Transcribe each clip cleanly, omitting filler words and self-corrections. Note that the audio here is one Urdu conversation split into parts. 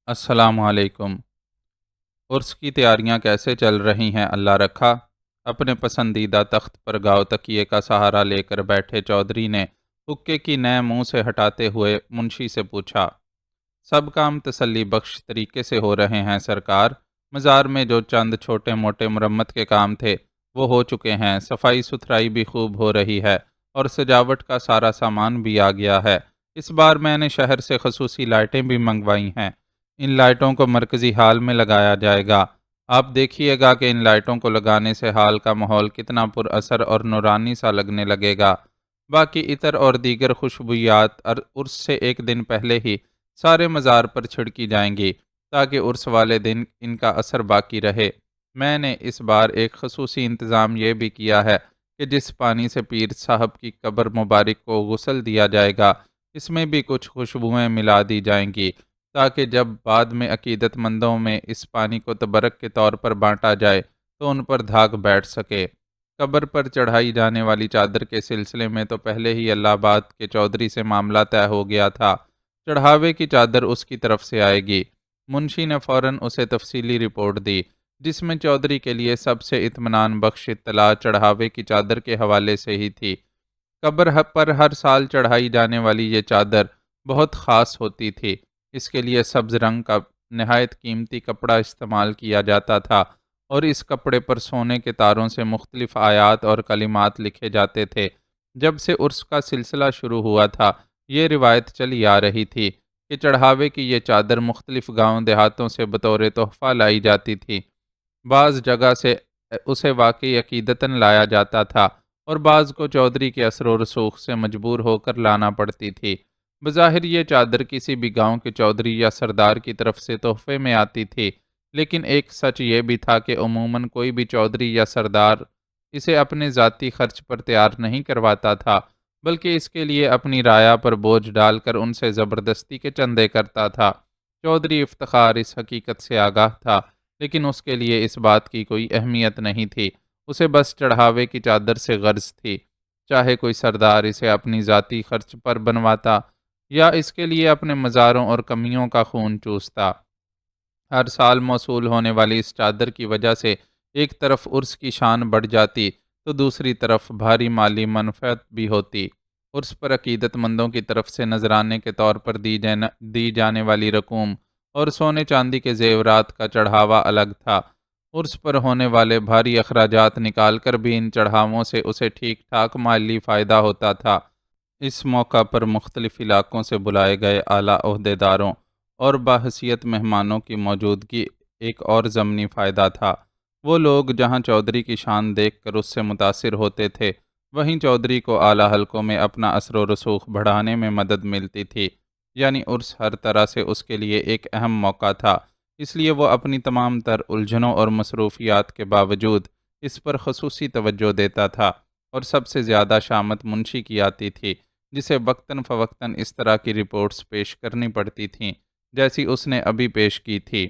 السلام علیکم۔ عرس کی تیاریاں کیسے چل رہی ہیں اللہ رکھا؟ اپنے پسندیدہ تخت پر گاؤ تکیے کا سہارا لے کر بیٹھے چودھری نے حقے کی نئے منہ سے ہٹاتے ہوئے منشی سے پوچھا۔ سب کام تسلی بخش طریقے سے ہو رہے ہیں سرکار۔ مزار میں جو چند چھوٹے موٹے مرمت کے کام تھے وہ ہو چکے ہیں، صفائی ستھرائی بھی خوب ہو رہی ہے اور سجاوٹ کا سارا سامان بھی آ گیا ہے۔ اس بار میں نے شہر سے خصوصی لائٹیں بھی منگوائی ہیں۔ ان لائٹوں کو مرکزی ہال میں لگایا جائے گا۔ آپ دیکھیے گا کہ ان لائٹوں کو لگانے سے ہال کا ماحول کتنا پر اثر اور نورانی سا لگنے لگے گا۔ باقی عطر اور دیگر خوشبویات عرس سے ایک دن پہلے ہی سارے مزار پر چھڑکی جائیں گی تاکہ عرس والے دن ان کا اثر باقی رہے۔ میں نے اس بار ایک خصوصی انتظام یہ بھی کیا ہے کہ جس پانی سے پیر صاحب کی قبر مبارک کو غسل دیا جائے گا، اس میں بھی کچھ خوشبوئیں ملا دی جائیں گی تاکہ جب بعد میں عقیدت مندوں میں اس پانی کو تبرک کے طور پر بانٹا جائے تو ان پر دھاگ بیٹھ سکے۔ قبر پر چڑھائی جانے والی چادر کے سلسلے میں تو پہلے ہی الہ آباد کے چودھری سے معاملہ طے ہو گیا تھا۔ چڑھاوے کی چادر اس کی طرف سے آئے گی۔ منشی نے فوراً اسے تفصیلی رپورٹ دی، جس میں چودھری کے لیے سب سے اطمینان بخش اطلاع چڑھاوے کی چادر کے حوالے سے ہی تھی۔ قبر پر ہر سال چڑھائی جانے والی یہ چادر بہت خاص ہوتی تھی۔ اس کے لیے سبز رنگ کا نہایت قیمتی کپڑا استعمال کیا جاتا تھا اور اس کپڑے پر سونے کے تاروں سے مختلف آیات اور کلمات لکھے جاتے تھے۔ جب سے عرس کا سلسلہ شروع ہوا تھا، یہ روایت چلی آ رہی تھی کہ چڑھاوے کی یہ چادر مختلف گاؤں دیہاتوں سے بطور تحفہ لائی جاتی تھی۔ بعض جگہ سے اسے واقعی عقیدتاً لایا جاتا تھا اور بعض کو چودھری کے اثر و رسوخ سے مجبور ہو کر لانا پڑتی تھی۔ بظاہر یہ چادر کسی بھی گاؤں کے چودھری یا سردار کی طرف سے تحفے میں آتی تھی، لیکن ایک سچ یہ بھی تھا کہ عموماً کوئی بھی چودھری یا سردار اسے اپنے ذاتی خرچ پر تیار نہیں کرواتا تھا، بلکہ اس کے لیے اپنی رعایا پر بوجھ ڈال کر ان سے زبردستی کے چندے کرتا تھا۔ چودھری افتخار اس حقیقت سے آگاہ تھا، لیکن اس کے لیے اس بات کی کوئی اہمیت نہیں تھی۔ اسے بس چڑھاوے کی چادر سے غرض تھی، چاہے کوئی سردار اسے اپنی ذاتی خرچ پر بنواتا یا اس کے لیے اپنے مزاروں اور کمیوں کا خون چوستا۔ ہر سال موصول ہونے والی اس چادر کی وجہ سے ایک طرف عرس کی شان بڑھ جاتی تو دوسری طرف بھاری مالی منفعت بھی ہوتی۔ عرس پر عقیدت مندوں کی طرف سے نذرانے کے طور پر دی جانے والی رقوم اور سونے چاندی کے زیورات کا چڑھاوا الگ تھا۔ عرس پر ہونے والے بھاری اخراجات نکال کر بھی ان چڑھاووں سے اسے ٹھیک ٹھاک مالی فائدہ ہوتا تھا۔ اس موقع پر مختلف علاقوں سے بلائے گئے اعلیٰ عہدیداروں اور باحثیت مہمانوں کی موجودگی ایک اور ضمنی فائدہ تھا۔ وہ لوگ جہاں چودھری کی شان دیکھ کر اس سے متاثر ہوتے تھے، وہیں چودھری کو اعلیٰ حلقوں میں اپنا اثر و رسوخ بڑھانے میں مدد ملتی تھی۔ یعنی عرس ہر طرح سے اس کے لیے ایک اہم موقع تھا، اس لیے وہ اپنی تمام تر الجھنوں اور مصروفیات کے باوجود اس پر خصوصی توجہ دیتا تھا، اور سب سے زیادہ شامت منشی کی آتی تھی، جسے وقتاً فوقتاً اس طرح کی رپورٹس پیش کرنی پڑتی تھیں جیسی اس نے ابھی پیش کی تھی۔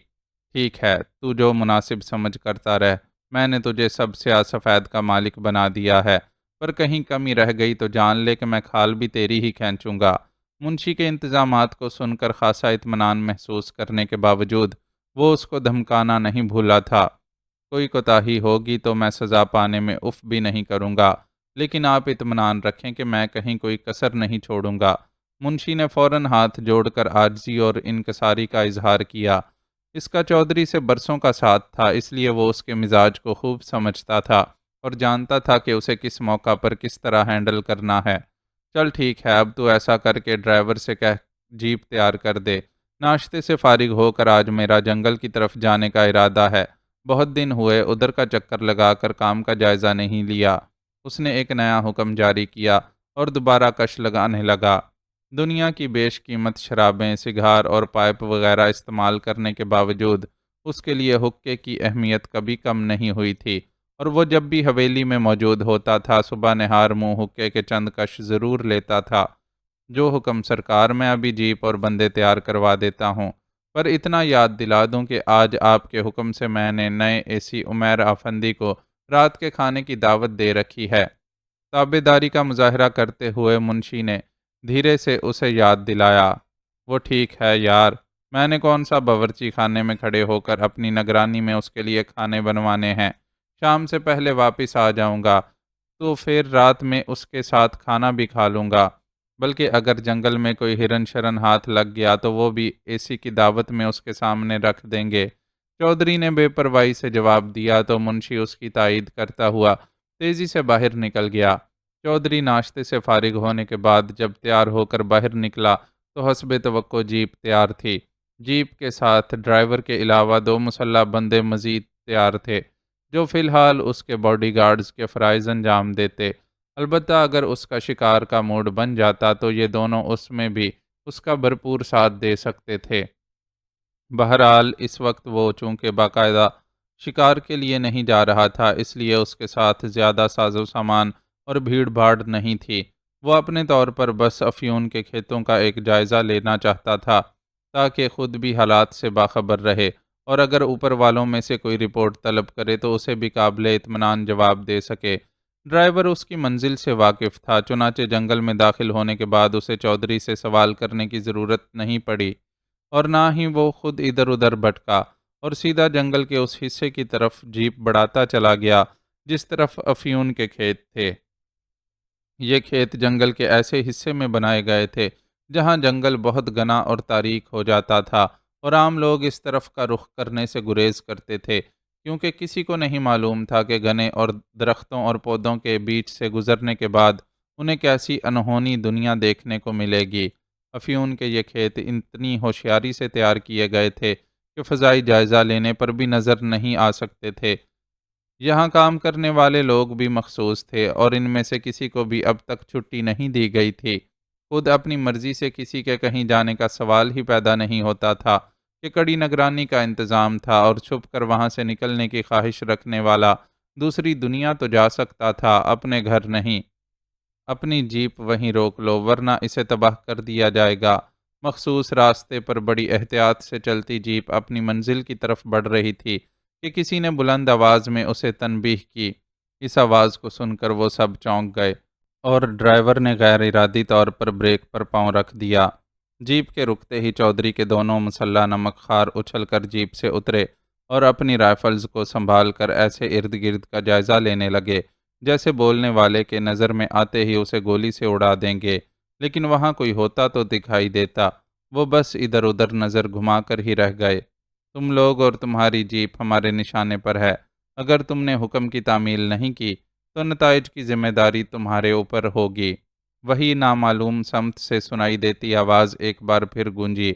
ٹھیک ہے، تو جو مناسب سمجھ کرتا رہ، میں نے تجھے سب سیاہ سفید کا مالک بنا دیا ہے، پر کہیں کمی رہ گئی تو جان لے کہ میں کھال بھی تیری ہی کھینچوں گا۔ منشی کے انتظامات کو سن کر خاصا اطمینان محسوس کرنے کے باوجود وہ اس کو دھمکانا نہیں بھولا تھا۔ کوئی کوتاہی ہوگی تو میں سزا پانے میں اف بھی نہیں کروں گا، لیکن آپ اطمینان رکھیں کہ میں کہیں کوئی کسر نہیں چھوڑوں گا۔ منشی نے فوراً ہاتھ جوڑ کر عاجزی اور انکساری کا اظہار کیا۔ اس کا چودھری سے برسوں کا ساتھ تھا، اس لیے وہ اس کے مزاج کو خوب سمجھتا تھا اور جانتا تھا کہ اسے کس موقع پر کس طرح ہینڈل کرنا ہے۔ چل ٹھیک ہے، اب تو ایسا کر کے ڈرائیور سے کہہ جیپ تیار کر دے۔ ناشتے سے فارغ ہو کر آج میرا جنگل کی طرف جانے کا ارادہ ہے۔ بہت دن ہوئے ادھر کا چکر لگا کر کام کا جائزہ نہیں لیا۔ اس نے ایک نیا حکم جاری کیا اور دوبارہ کش لگانے لگا۔ دنیا کی بیش قیمت شرابیں، سگار اور پائپ وغیرہ استعمال کرنے کے باوجود اس کے لیے حقے کی اہمیت کبھی کم نہیں ہوئی تھی، اور وہ جب بھی حویلی میں موجود ہوتا تھا صبح نہار منہ حقے کے چند کش ضرور لیتا تھا۔ جو حکم سرکار، میں ابھی جیپ اور بندے تیار کروا دیتا ہوں، پر اتنا یاد دلا دوں کہ آج آپ کے حکم سے میں نے نئے اے سی عمیر آفندی کو رات کے کھانے کی دعوت دے رکھی ہے۔ تابعداری کا مظاہرہ کرتے ہوئے منشی نے دھیرے سے اسے یاد دلایا۔ وہ ٹھیک ہے یار، میں نے کون سا باورچی خانے میں کھڑے ہو کر اپنی نگرانی میں اس کے لیے کھانے بنوانے ہیں؟ شام سے پہلے واپس آ جاؤں گا تو پھر رات میں اس کے ساتھ کھانا بھی کھا لوں گا۔ بلکہ اگر جنگل میں کوئی ہرن شرن ہاتھ لگ گیا تو وہ بھی اسی کی دعوت میں اس کے سامنے رکھ دیں گے۔ چودھری نے بے پرواہی سے جواب دیا تو منشی اس کی تائید کرتا ہوا تیزی سے باہر نکل گیا۔ چودھری ناشتے سے فارغ ہونے کے بعد جب تیار ہو کر باہر نکلا تو حسب توقع جیپ تیار تھی۔ جیپ کے ساتھ ڈرائیور کے علاوہ 2 مسلح بندے مزید تیار تھے، جو فی الحال اس کے باڈی گارڈز کے فرائض انجام دیتے۔ البتہ اگر اس کا شکار کا موڈ بن جاتا تو یہ دونوں اس میں بھی اس کا بھرپور ساتھ دے سکتے تھے۔ بہرحال اس وقت وہ چونکہ باقاعدہ شکار کے لیے نہیں جا رہا تھا، اس لیے اس کے ساتھ زیادہ ساز و سامان اور بھیڑ بھاڑ نہیں تھی۔ وہ اپنے طور پر بس افیون کے کھیتوں کا ایک جائزہ لینا چاہتا تھا تاکہ خود بھی حالات سے باخبر رہے، اور اگر اوپر والوں میں سے کوئی رپورٹ طلب کرے تو اسے بھی قابل اطمینان جواب دے سکے۔ ڈرائیور اس کی منزل سے واقف تھا، چنانچہ جنگل میں داخل ہونے کے بعد اسے چودھری سے سوال کرنے کی ضرورت نہیں پڑی، اور نہ ہی وہ خود ادھر ادھر بھٹکا، اور سیدھا جنگل کے اس حصے کی طرف جیپ بڑھاتا چلا گیا جس طرف افیون کے کھیت تھے۔ یہ کھیت جنگل کے ایسے حصے میں بنائے گئے تھے جہاں جنگل بہت گھنا اور تاریک ہو جاتا تھا، اور عام لوگ اس طرف کا رخ کرنے سے گریز کرتے تھے، کیونکہ کسی کو نہیں معلوم تھا کہ گھنے اور درختوں اور پودوں کے بیچ سے گزرنے کے بعد انہیں کیسی انہونی دنیا دیکھنے کو ملے گی۔ افیون کے یہ کھیت اتنی ہوشیاری سے تیار کیے گئے تھے کہ فضائی جائزہ لینے پر بھی نظر نہیں آ سکتے تھے۔ یہاں کام کرنے والے لوگ بھی مخصوص تھے، اور ان میں سے کسی کو بھی اب تک چھٹی نہیں دی گئی تھی۔ خود اپنی مرضی سے کسی کے کہیں جانے کا سوال ہی پیدا نہیں ہوتا تھا کہ کڑی نگرانی کا انتظام تھا، اور چھپ کر وہاں سے نکلنے کی خواہش رکھنے والا دوسری دنیا تو جا سکتا تھا، اپنے گھر نہیں۔ اپنی جیپ وہیں روک لو ورنہ اسے تباہ کر دیا جائے گا۔ مخصوص راستے پر بڑی احتیاط سے چلتی جیپ اپنی منزل کی طرف بڑھ رہی تھی کہ کسی نے بلند آواز میں اسے تنبیہ کی۔ اس آواز کو سن کر وہ سب چونک گئے، اور ڈرائیور نے غیر ارادی طور پر بریک پر پاؤں رکھ دیا۔ جیپ کے رکتے ہی چودھری کے دونوں مسلح نمک خوار اچھل کر جیپ سے اترے اور اپنی رائفلز کو سنبھال کر ایسے ارد گرد کا جائزہ لینے لگے جیسے بولنے والے کے نظر میں آتے ہی اسے گولی سے اڑا دیں گے، لیکن وہاں کوئی ہوتا تو دکھائی دیتا۔ وہ بس ادھر ادھر نظر گھما کر ہی رہ گئے۔ تم لوگ اور تمہاری جیپ ہمارے نشانے پر ہے، اگر تم نے حکم کی تعمیل نہیں کی تو نتائج کی ذمہ داری تمہارے اوپر ہوگی۔ وہی نامعلوم سمت سے سنائی دیتی آواز ایک بار پھر گونجی۔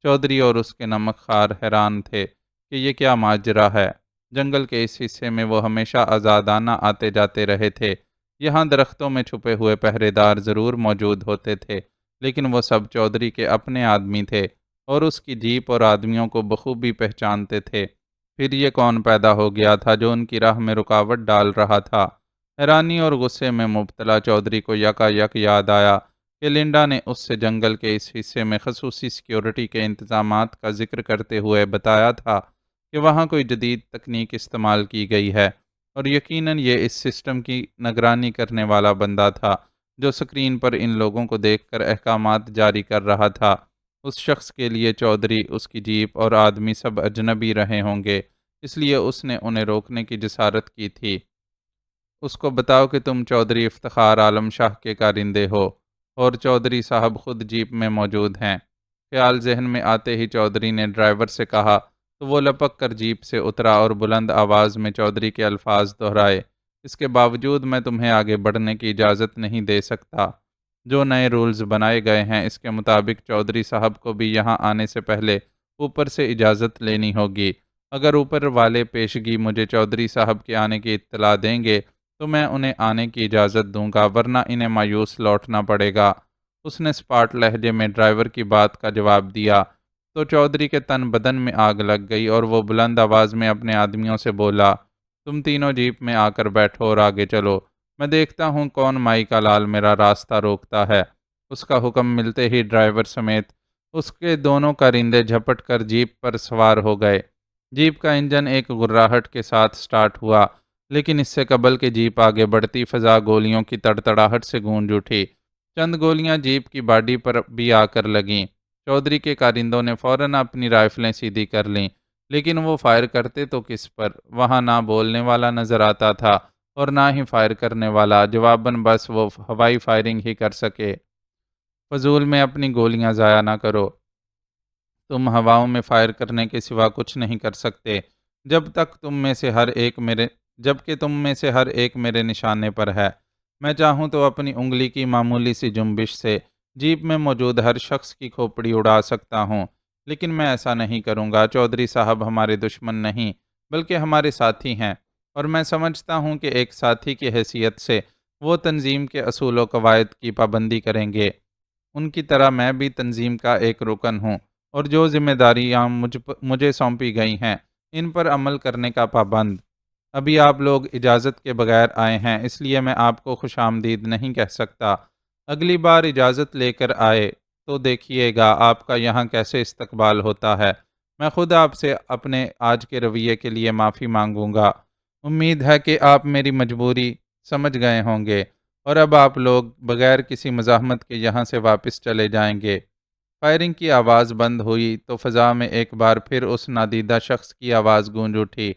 چودھری اور اس کے نمک خوار حیران تھے کہ یہ کیا ماجرا ہے۔ جنگل کے اس حصے میں وہ ہمیشہ آزادانہ آتے جاتے رہے تھے۔ یہاں درختوں میں چھپے ہوئے پہرے دار ضرور موجود ہوتے تھے، لیکن وہ سب چودھری کے اپنے آدمی تھے اور اس کی جیپ اور آدمیوں کو بخوبی پہچانتے تھے۔ پھر یہ کون پیدا ہو گیا تھا جو ان کی راہ میں رکاوٹ ڈال رہا تھا؟ حیرانی اور غصے میں مبتلا چودھری کو یکا یک یاد آیا کہ لنڈا نے اس سے جنگل کے اس حصے میں خصوصی سیکیورٹی کے انتظامات کا ذکر کرتے ہوئے بتایا تھا کہ وہاں کوئی جدید تکنیک استعمال کی گئی ہے، اور یقیناً یہ اس سسٹم کی نگرانی کرنے والا بندہ تھا جو سکرین پر ان لوگوں کو دیکھ کر احکامات جاری کر رہا تھا۔ اس شخص کے لیے چودھری، اس کی جیپ اور آدمی سب اجنبی رہے ہوں گے، اس لیے اس نے انہیں روکنے کی جسارت کی تھی۔ اس کو بتاؤ کہ تم چودھری افتخار عالم شاہ کے کارندے ہو، اور چودھری صاحب خود جیپ میں موجود ہیں۔ خیال ذہن میں آتے ہی چودھری نے ڈرائیور سے کہا تو وہ لپک کر جیپ سے اترا اور بلند آواز میں چودھری کے الفاظ دہرائے، اس کے باوجود میں تمہیں آگے بڑھنے کی اجازت نہیں دے سکتا۔ جو نئے رولز بنائے گئے ہیں اس کے مطابق چودھری صاحب کو بھی یہاں آنے سے پہلے اوپر سے اجازت لینی ہوگی۔ اگر اوپر والے پیشگی مجھے چودھری صاحب کے آنے کی اطلاع دیں گے تو میں انہیں آنے کی اجازت دوں گا، ورنہ انہیں مایوس لوٹنا پڑے گا۔ اس نے سپاٹ لہجے میں ڈرائیور کی بات کا جواب دیا تو چودھری کے تن بدن میں آگ لگ گئی، اور وہ بلند آواز میں اپنے آدمیوں سے بولا، تم تینوں جیپ میں آ کر بیٹھو اور آگے چلو، میں دیکھتا ہوں کون مائی کا لال میرا راستہ روکتا ہے۔ اس کا حکم ملتے ہی ڈرائیور سمیت اس کے دونوں کارندے جھپٹ کر جیپ پر سوار ہو گئے۔ جیپ کا انجن ایک غراہٹ کے ساتھ سٹارٹ ہوا، لیکن اس سے قبل کہ جیپ آگے بڑھتی فضا گولیوں کی تڑتڑاہٹ سے گونج اٹھی۔ چند گولیاں جیپ کی باڈی پر بھی آ کر لگیں۔ چودھری کے کارندوں نے فوراً اپنی رائفلیں سیدھی کر لیں، لیکن وہ فائر کرتے تو کس پر؟ وہاں نہ بولنے والا نظر آتا تھا اور نہ ہی فائر کرنے والا، جواباً بس وہ ہوائی فائرنگ ہی کر سکے۔ فضول میں اپنی گولیاں ضائع نہ کرو، تم ہواؤں میں فائر کرنے کے سوا کچھ نہیں کر سکتے، جبکہ تم میں سے ہر ایک میرے نشانے پر ہے۔ میں چاہوں تو اپنی انگلی کی معمولی سی جنبش سے جیپ میں موجود ہر شخص کی کھوپڑی اڑا سکتا ہوں، لیکن میں ایسا نہیں کروں گا۔ چودھری صاحب ہمارے دشمن نہیں بلکہ ہمارے ساتھی ہیں، اور میں سمجھتا ہوں کہ ایک ساتھی کی حیثیت سے وہ تنظیم کے اصول و قواعد کی پابندی کریں گے۔ ان کی طرح میں بھی تنظیم کا ایک رکن ہوں، اور جو ذمہ داریاں مجھے سونپی گئی ہیں ان پر عمل کرنے کا پابند۔ ابھی آپ لوگ اجازت کے بغیر آئے ہیں، اس لیے میں آپ کو خوش آمدید نہیں کہہ سکتا۔ اگلی بار اجازت لے کر آئے تو دیکھیے گا آپ کا یہاں کیسے استقبال ہوتا ہے۔ میں خود آپ سے اپنے آج کے رویے کے لیے معافی مانگوں گا۔ امید ہے کہ آپ میری مجبوری سمجھ گئے ہوں گے، اور اب آپ لوگ بغیر کسی مزاحمت کے یہاں سے واپس چلے جائیں گے۔ فائرنگ کی آواز بند ہوئی تو فضا میں ایک بار پھر اس نادیدہ شخص کی آواز گونج اٹھی۔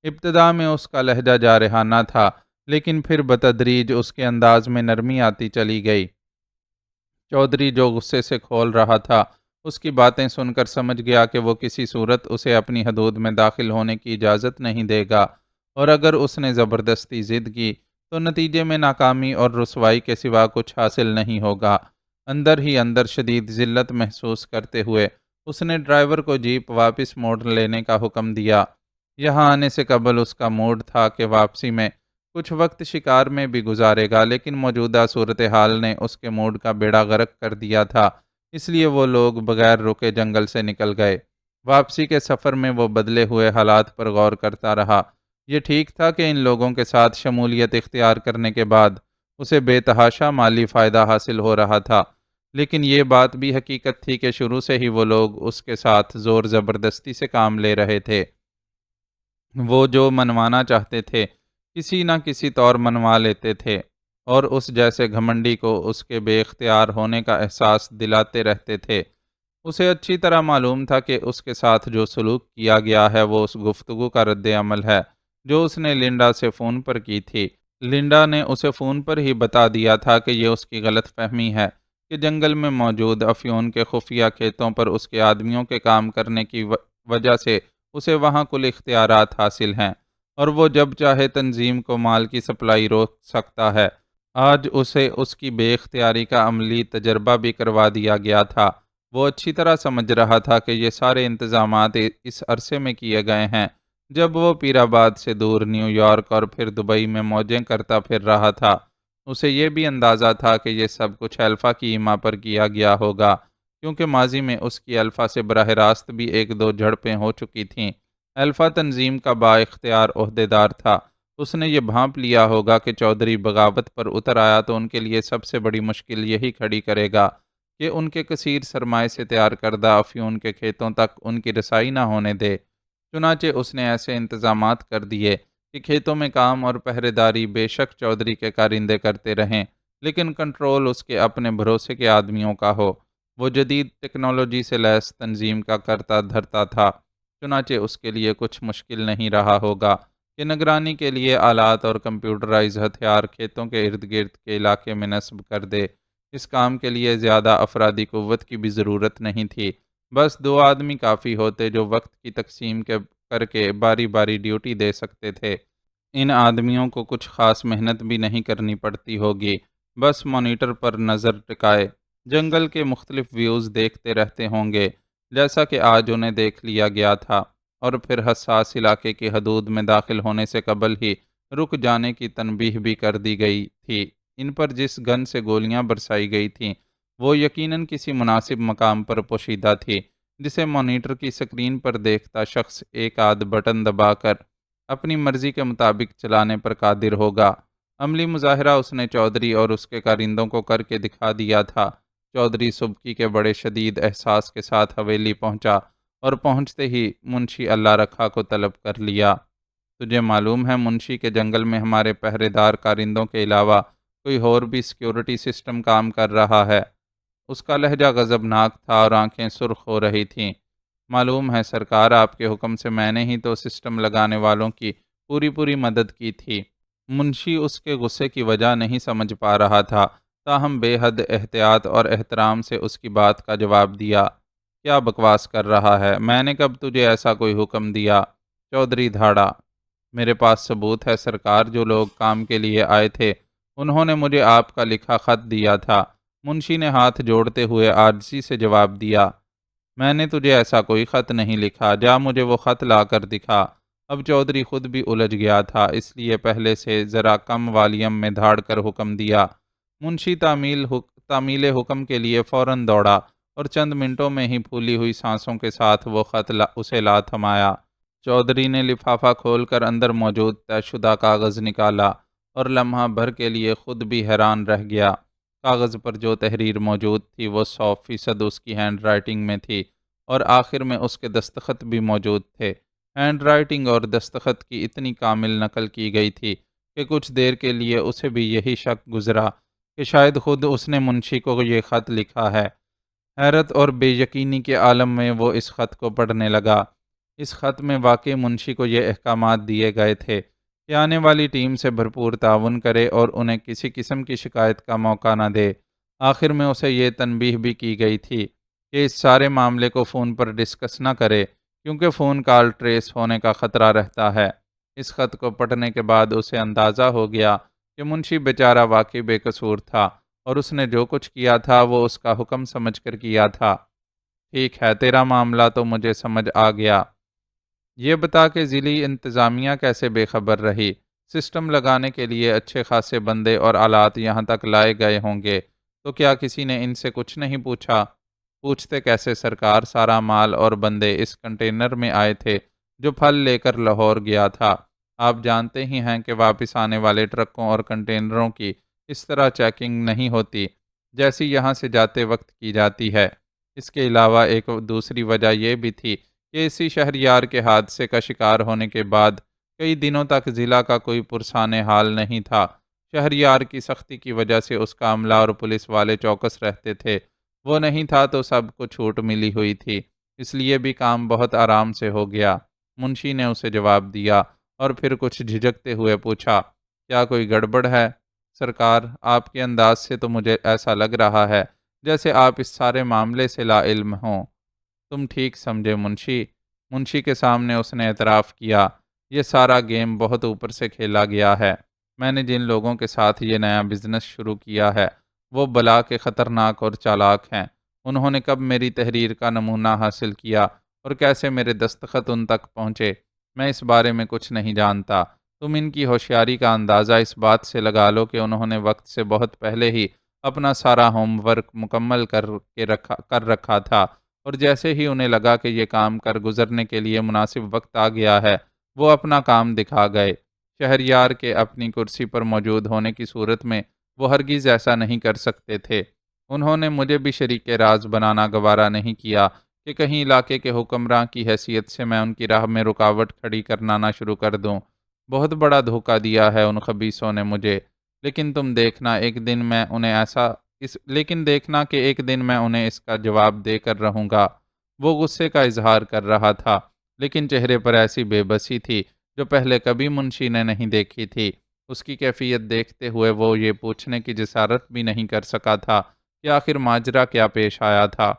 ابتدا میں اس کا لہجہ جارحانہ تھا، لیکن پھر بتدریج اس کے انداز میں نرمی آتی چلی گئی۔ چودھری جو غصے سے کھول رہا تھا، اس کی باتیں سن کر سمجھ گیا کہ وہ کسی صورت اسے اپنی حدود میں داخل ہونے کی اجازت نہیں دے گا، اور اگر اس نے زبردستی ضد کی تو نتیجے میں ناکامی اور رسوائی کے سوا کچھ حاصل نہیں ہوگا۔ اندر ہی اندر شدید ذلت محسوس کرتے ہوئے اس نے ڈرائیور کو جیپ واپس موڑ لینے کا حکم دیا۔ یہاں آنے سے قبل اس کا موڈ تھا کہ واپسی میں کچھ وقت شکار میں بھی گزارے گا، لیکن موجودہ صورتحال نے اس کے موڈ کا بیڑا غرق کر دیا تھا، اس لیے وہ لوگ بغیر رکے جنگل سے نکل گئے۔ واپسی کے سفر میں وہ بدلے ہوئے حالات پر غور کرتا رہا۔ یہ ٹھیک تھا کہ ان لوگوں کے ساتھ شمولیت اختیار کرنے کے بعد اسے بے تحاشا مالی فائدہ حاصل ہو رہا تھا، لیکن یہ بات بھی حقیقت تھی کہ شروع سے ہی وہ لوگ اس کے ساتھ زور زبردستی سے کام لے رہے تھے۔ وہ جو منوانا چاہتے تھے کسی نہ کسی طور منوا لیتے تھے، اور اس جیسے گھمنڈی کو اس کے بے اختیار ہونے کا احساس دلاتے رہتے تھے۔ اسے اچھی طرح معلوم تھا کہ اس کے ساتھ جو سلوک کیا گیا ہے وہ اس گفتگو کا رد عمل ہے جو اس نے لنڈا سے فون پر کی تھی۔ لنڈا نے اسے فون پر ہی بتا دیا تھا کہ یہ اس کی غلط فہمی ہے کہ جنگل میں موجود افیون کے خفیہ کھیتوں پر اس کے آدمیوں کے کام کرنے کی وجہ سے اسے وہاں کل اختیارات حاصل ہیں، اور وہ جب چاہے تنظیم کو مال کی سپلائی روک سکتا ہے۔ آج اسے اس کی بے اختیاری کا عملی تجربہ بھی کروا دیا گیا تھا۔ وہ اچھی طرح سمجھ رہا تھا کہ یہ سارے انتظامات اس عرصے میں کیے گئے ہیں جب وہ پیر آباد سے دور نیو یارک اور پھر دبئی میں موجیں کرتا پھر رہا تھا۔ اسے یہ بھی اندازہ تھا کہ یہ سب کچھ الفا کی ایما پر کیا گیا ہوگا، کیونکہ ماضی میں اس کی الفا سے براہ راست بھی ایک دو جھڑپیں ہو چکی تھیں۔ الفا تنظیم کا با اختیار عہدیدار تھا۔ اس نے یہ بھانپ لیا ہوگا کہ چودھری بغاوت پر اتر آیا تو ان کے لیے سب سے بڑی مشکل یہی کھڑی کرے گا کہ ان کے کثیر سرمائے سے تیار کردہ افیون کے کھیتوں تک ان کی رسائی نہ ہونے دے۔ چنانچہ اس نے ایسے انتظامات کر دیے کہ کھیتوں میں کام اور پہرے داری بے شک چودھری کے کارندے کرتے رہیں، لیکن کنٹرول اس کے اپنے بھروسے کے آدمیوں کا ہو۔ وہ جدید ٹیکنالوجی سے لیس تنظیم کا کرتا دھرتا تھا، چنانچہ اس کے لیے کچھ مشکل نہیں رہا ہوگا کہ نگرانی کے لیے آلات اور کمپیوٹرائز ہتھیار کھیتوں کے ارد گرد کے علاقے میں نصب کر دے۔ اس کام کے لیے زیادہ افرادی قوت کی بھی ضرورت نہیں تھی، بس دو آدمی کافی ہوتے جو وقت کی تقسیم کر کے باری باری ڈیوٹی دے سکتے تھے۔ ان آدمیوں کو کچھ خاص محنت بھی نہیں کرنی پڑتی ہوگی، بس مانیٹر پر نظر ٹکائے جنگل کے مختلف ویوز دیکھتے رہتے ہوں گے، جیسا کہ آج انہیں دیکھ لیا گیا تھا، اور پھر حساس علاقے کی حدود میں داخل ہونے سے قبل ہی رک جانے کی تنبیہ بھی کر دی گئی تھی۔ ان پر جس گن سے گولیاں برسائی گئی تھیں وہ یقیناً کسی مناسب مقام پر پوشیدہ تھی، جسے مانیٹر کی سکرین پر دیکھتا شخص ایک آدھ بٹن دبا کر اپنی مرضی کے مطابق چلانے پر قادر ہوگا۔ عملی مظاہرہ اس نے چودھری اور اس کے کارندوں کو کر کے دکھا دیا تھا۔ چودھری سبکی کے بڑے شدید احساس کے ساتھ حویلی پہنچا، اور پہنچتے ہی منشی اللہ رکھا کو طلب کر لیا۔ تجھے معلوم ہے منشی کے جنگل میں ہمارے پہرے دار کارندوں کے علاوہ کوئی اور بھی سیکیورٹی سسٹم کام کر رہا ہے؟ اس کا لہجہ غضبناک تھا اور آنکھیں سرخ ہو رہی تھیں۔ معلوم ہے سرکار، آپ کے حکم سے میں نے ہی تو سسٹم لگانے والوں کی پوری مدد کی تھی۔ منشی اس کے غصے کی وجہ نہیں سمجھ پا رہا تھا، تاہم بے حد احتیاط اور احترام سے اس کی بات کا جواب دیا۔ کیا بکواس کر رہا ہے؟ میں نے کب تجھے ایسا کوئی حکم دیا؟ چودھری دھاڑا۔ میرے پاس ثبوت ہے سرکار، جو لوگ کام کے لیے آئے تھے انہوں نے مجھے آپ کا لکھا خط دیا تھا۔ منشی نے ہاتھ جوڑتے ہوئے عاجزی سے جواب دیا، میں نے تجھے ایسا کوئی خط نہیں لکھا، جا مجھے وہ خط لا کر دکھا۔ اب چودھری خود بھی الجھ گیا تھا، اس لیے پہلے سے ذرا کم والیم میں دھاڑ کر حکم دیا۔ منشی تعمیل حکم کے لیے فوراً دوڑا اور چند منٹوں میں ہی پھولی ہوئی سانسوں کے ساتھ وہ خط اسے لا تھمایا۔ چودھری نے لفافہ کھول کر اندر موجود طے شدہ کاغذ نکالا اور لمحہ بھر کے لیے خود بھی حیران رہ گیا۔ کاغذ پر جو تحریر موجود تھی وہ 100% اس کی ہینڈ رائٹنگ میں تھی اور آخر میں اس کے دستخط بھی موجود تھے۔ ہینڈ رائٹنگ اور دستخط کی اتنی کامل نقل کی گئی تھی کہ کچھ دیر کے لیے اسے بھی یہی شک گزرا کہ شاید خود اس نے منشی کو یہ خط لکھا ہے۔ حیرت اور بے یقینی کے عالم میں وہ اس خط کو پڑھنے لگا۔ اس خط میں واقعی منشی کو یہ احکامات دیے گئے تھے کہ آنے والی ٹیم سے بھرپور تعاون کرے اور انہیں کسی قسم کی شکایت کا موقع نہ دے۔ آخر میں اسے یہ تنبیہ بھی کی گئی تھی کہ اس سارے معاملے کو فون پر ڈسکس نہ کرے، کیونکہ فون کال ٹریس ہونے کا خطرہ رہتا ہے۔ اس خط کو پڑھنے کے بعد اسے اندازہ ہو گیا کہ منشی بیچارہ واقعی بے قصور تھا اور اس نے جو کچھ کیا تھا وہ اس کا حکم سمجھ کر کیا تھا۔ ٹھیک ہے، تیرا معاملہ تو مجھے سمجھ آ گیا۔ یہ بتا کہ ضلعی انتظامیہ کیسے بے خبر رہی؟ سسٹم لگانے کے لیے اچھے خاصے بندے اور آلات یہاں تک لائے گئے ہوں گے، تو کیا کسی نے ان سے کچھ نہیں پوچھا؟ پوچھتے کیسے سرکار، سارا مال اور بندے اس کنٹینر میں آئے تھے جو پھل لے کر لاہور گیا تھا۔ آپ جانتے ہی ہیں کہ واپس آنے والے ٹرکوں اور کنٹینروں کی اس طرح چیکنگ نہیں ہوتی جیسی یہاں سے جاتے وقت کی جاتی ہے۔ اس کے علاوہ ایک دوسری وجہ یہ بھی تھی کہ اسی شہریار کے حادثے کا شکار ہونے کے بعد کئی دنوں تک ضلع کا کوئی پرسان حال نہیں تھا۔ شہریار کی سختی کی وجہ سے اس کا عملہ اور پولیس والے چوکس رہتے تھے، وہ نہیں تھا تو سب کو چھوٹ ملی ہوئی تھی، اس لیے بھی کام بہت آرام سے ہو گیا۔ منشی نے اسے جواب دیا اور پھر کچھ جھجکتے ہوئے پوچھا، کیا کوئی گڑبڑ ہے؟ سرکار، آپ کے انداز سے تو مجھے ایسا لگ رہا ہے جیسے آپ اس سارے معاملے سے لا علم ہوں۔ تم ٹھیک سمجھے منشی۔ منشی کے سامنے اس نے اعتراف کیا، یہ سارا گیم بہت اوپر سے کھیلا گیا ہے۔ میں نے جن لوگوں کے ساتھ یہ نیا بزنس شروع کیا ہے وہ بلا کے خطرناک اور چالاک ہیں۔ انہوں نے کب میری تحریر کا نمونہ حاصل کیا اور کیسے میرے دستخط ان تک پہنچے، میں اس بارے میں کچھ نہیں جانتا۔ تم ان کی ہوشیاری کا اندازہ اس بات سے لگا لو کہ انہوں نے وقت سے بہت پہلے ہی اپنا سارا ہوم ورک مکمل کر رکھا تھا، اور جیسے ہی انہیں لگا کہ یہ کام کر گزرنے کے لیے مناسب وقت آ گیا ہے، وہ اپنا کام دکھا گئے۔ شہریار کے اپنی کرسی پر موجود ہونے کی صورت میں وہ ہرگز ایسا نہیں کر سکتے تھے۔ انہوں نے مجھے بھی شریک راز بنانا گوارا نہیں کیا کہ کہیں علاقے کے حکمراں کی حیثیت سے میں ان کی راہ میں رکاوٹ کھڑی کرنا نہ شروع کر دوں۔ بہت بڑا دھوکہ دیا ہے ان خبیثوں نے مجھے، لیکن دیکھنا کہ ایک دن میں انہیں اس کا جواب دے کر رہوں گا۔ وہ غصے کا اظہار کر رہا تھا، لیکن چہرے پر ایسی بے بسی تھی جو پہلے کبھی منشی نے نہیں دیکھی تھی۔ اس کی کیفیت دیکھتے ہوئے وہ یہ پوچھنے کی جسارت بھی نہیں کر سکا تھا کہ آخر ماجرا کیا پیش آیا تھا۔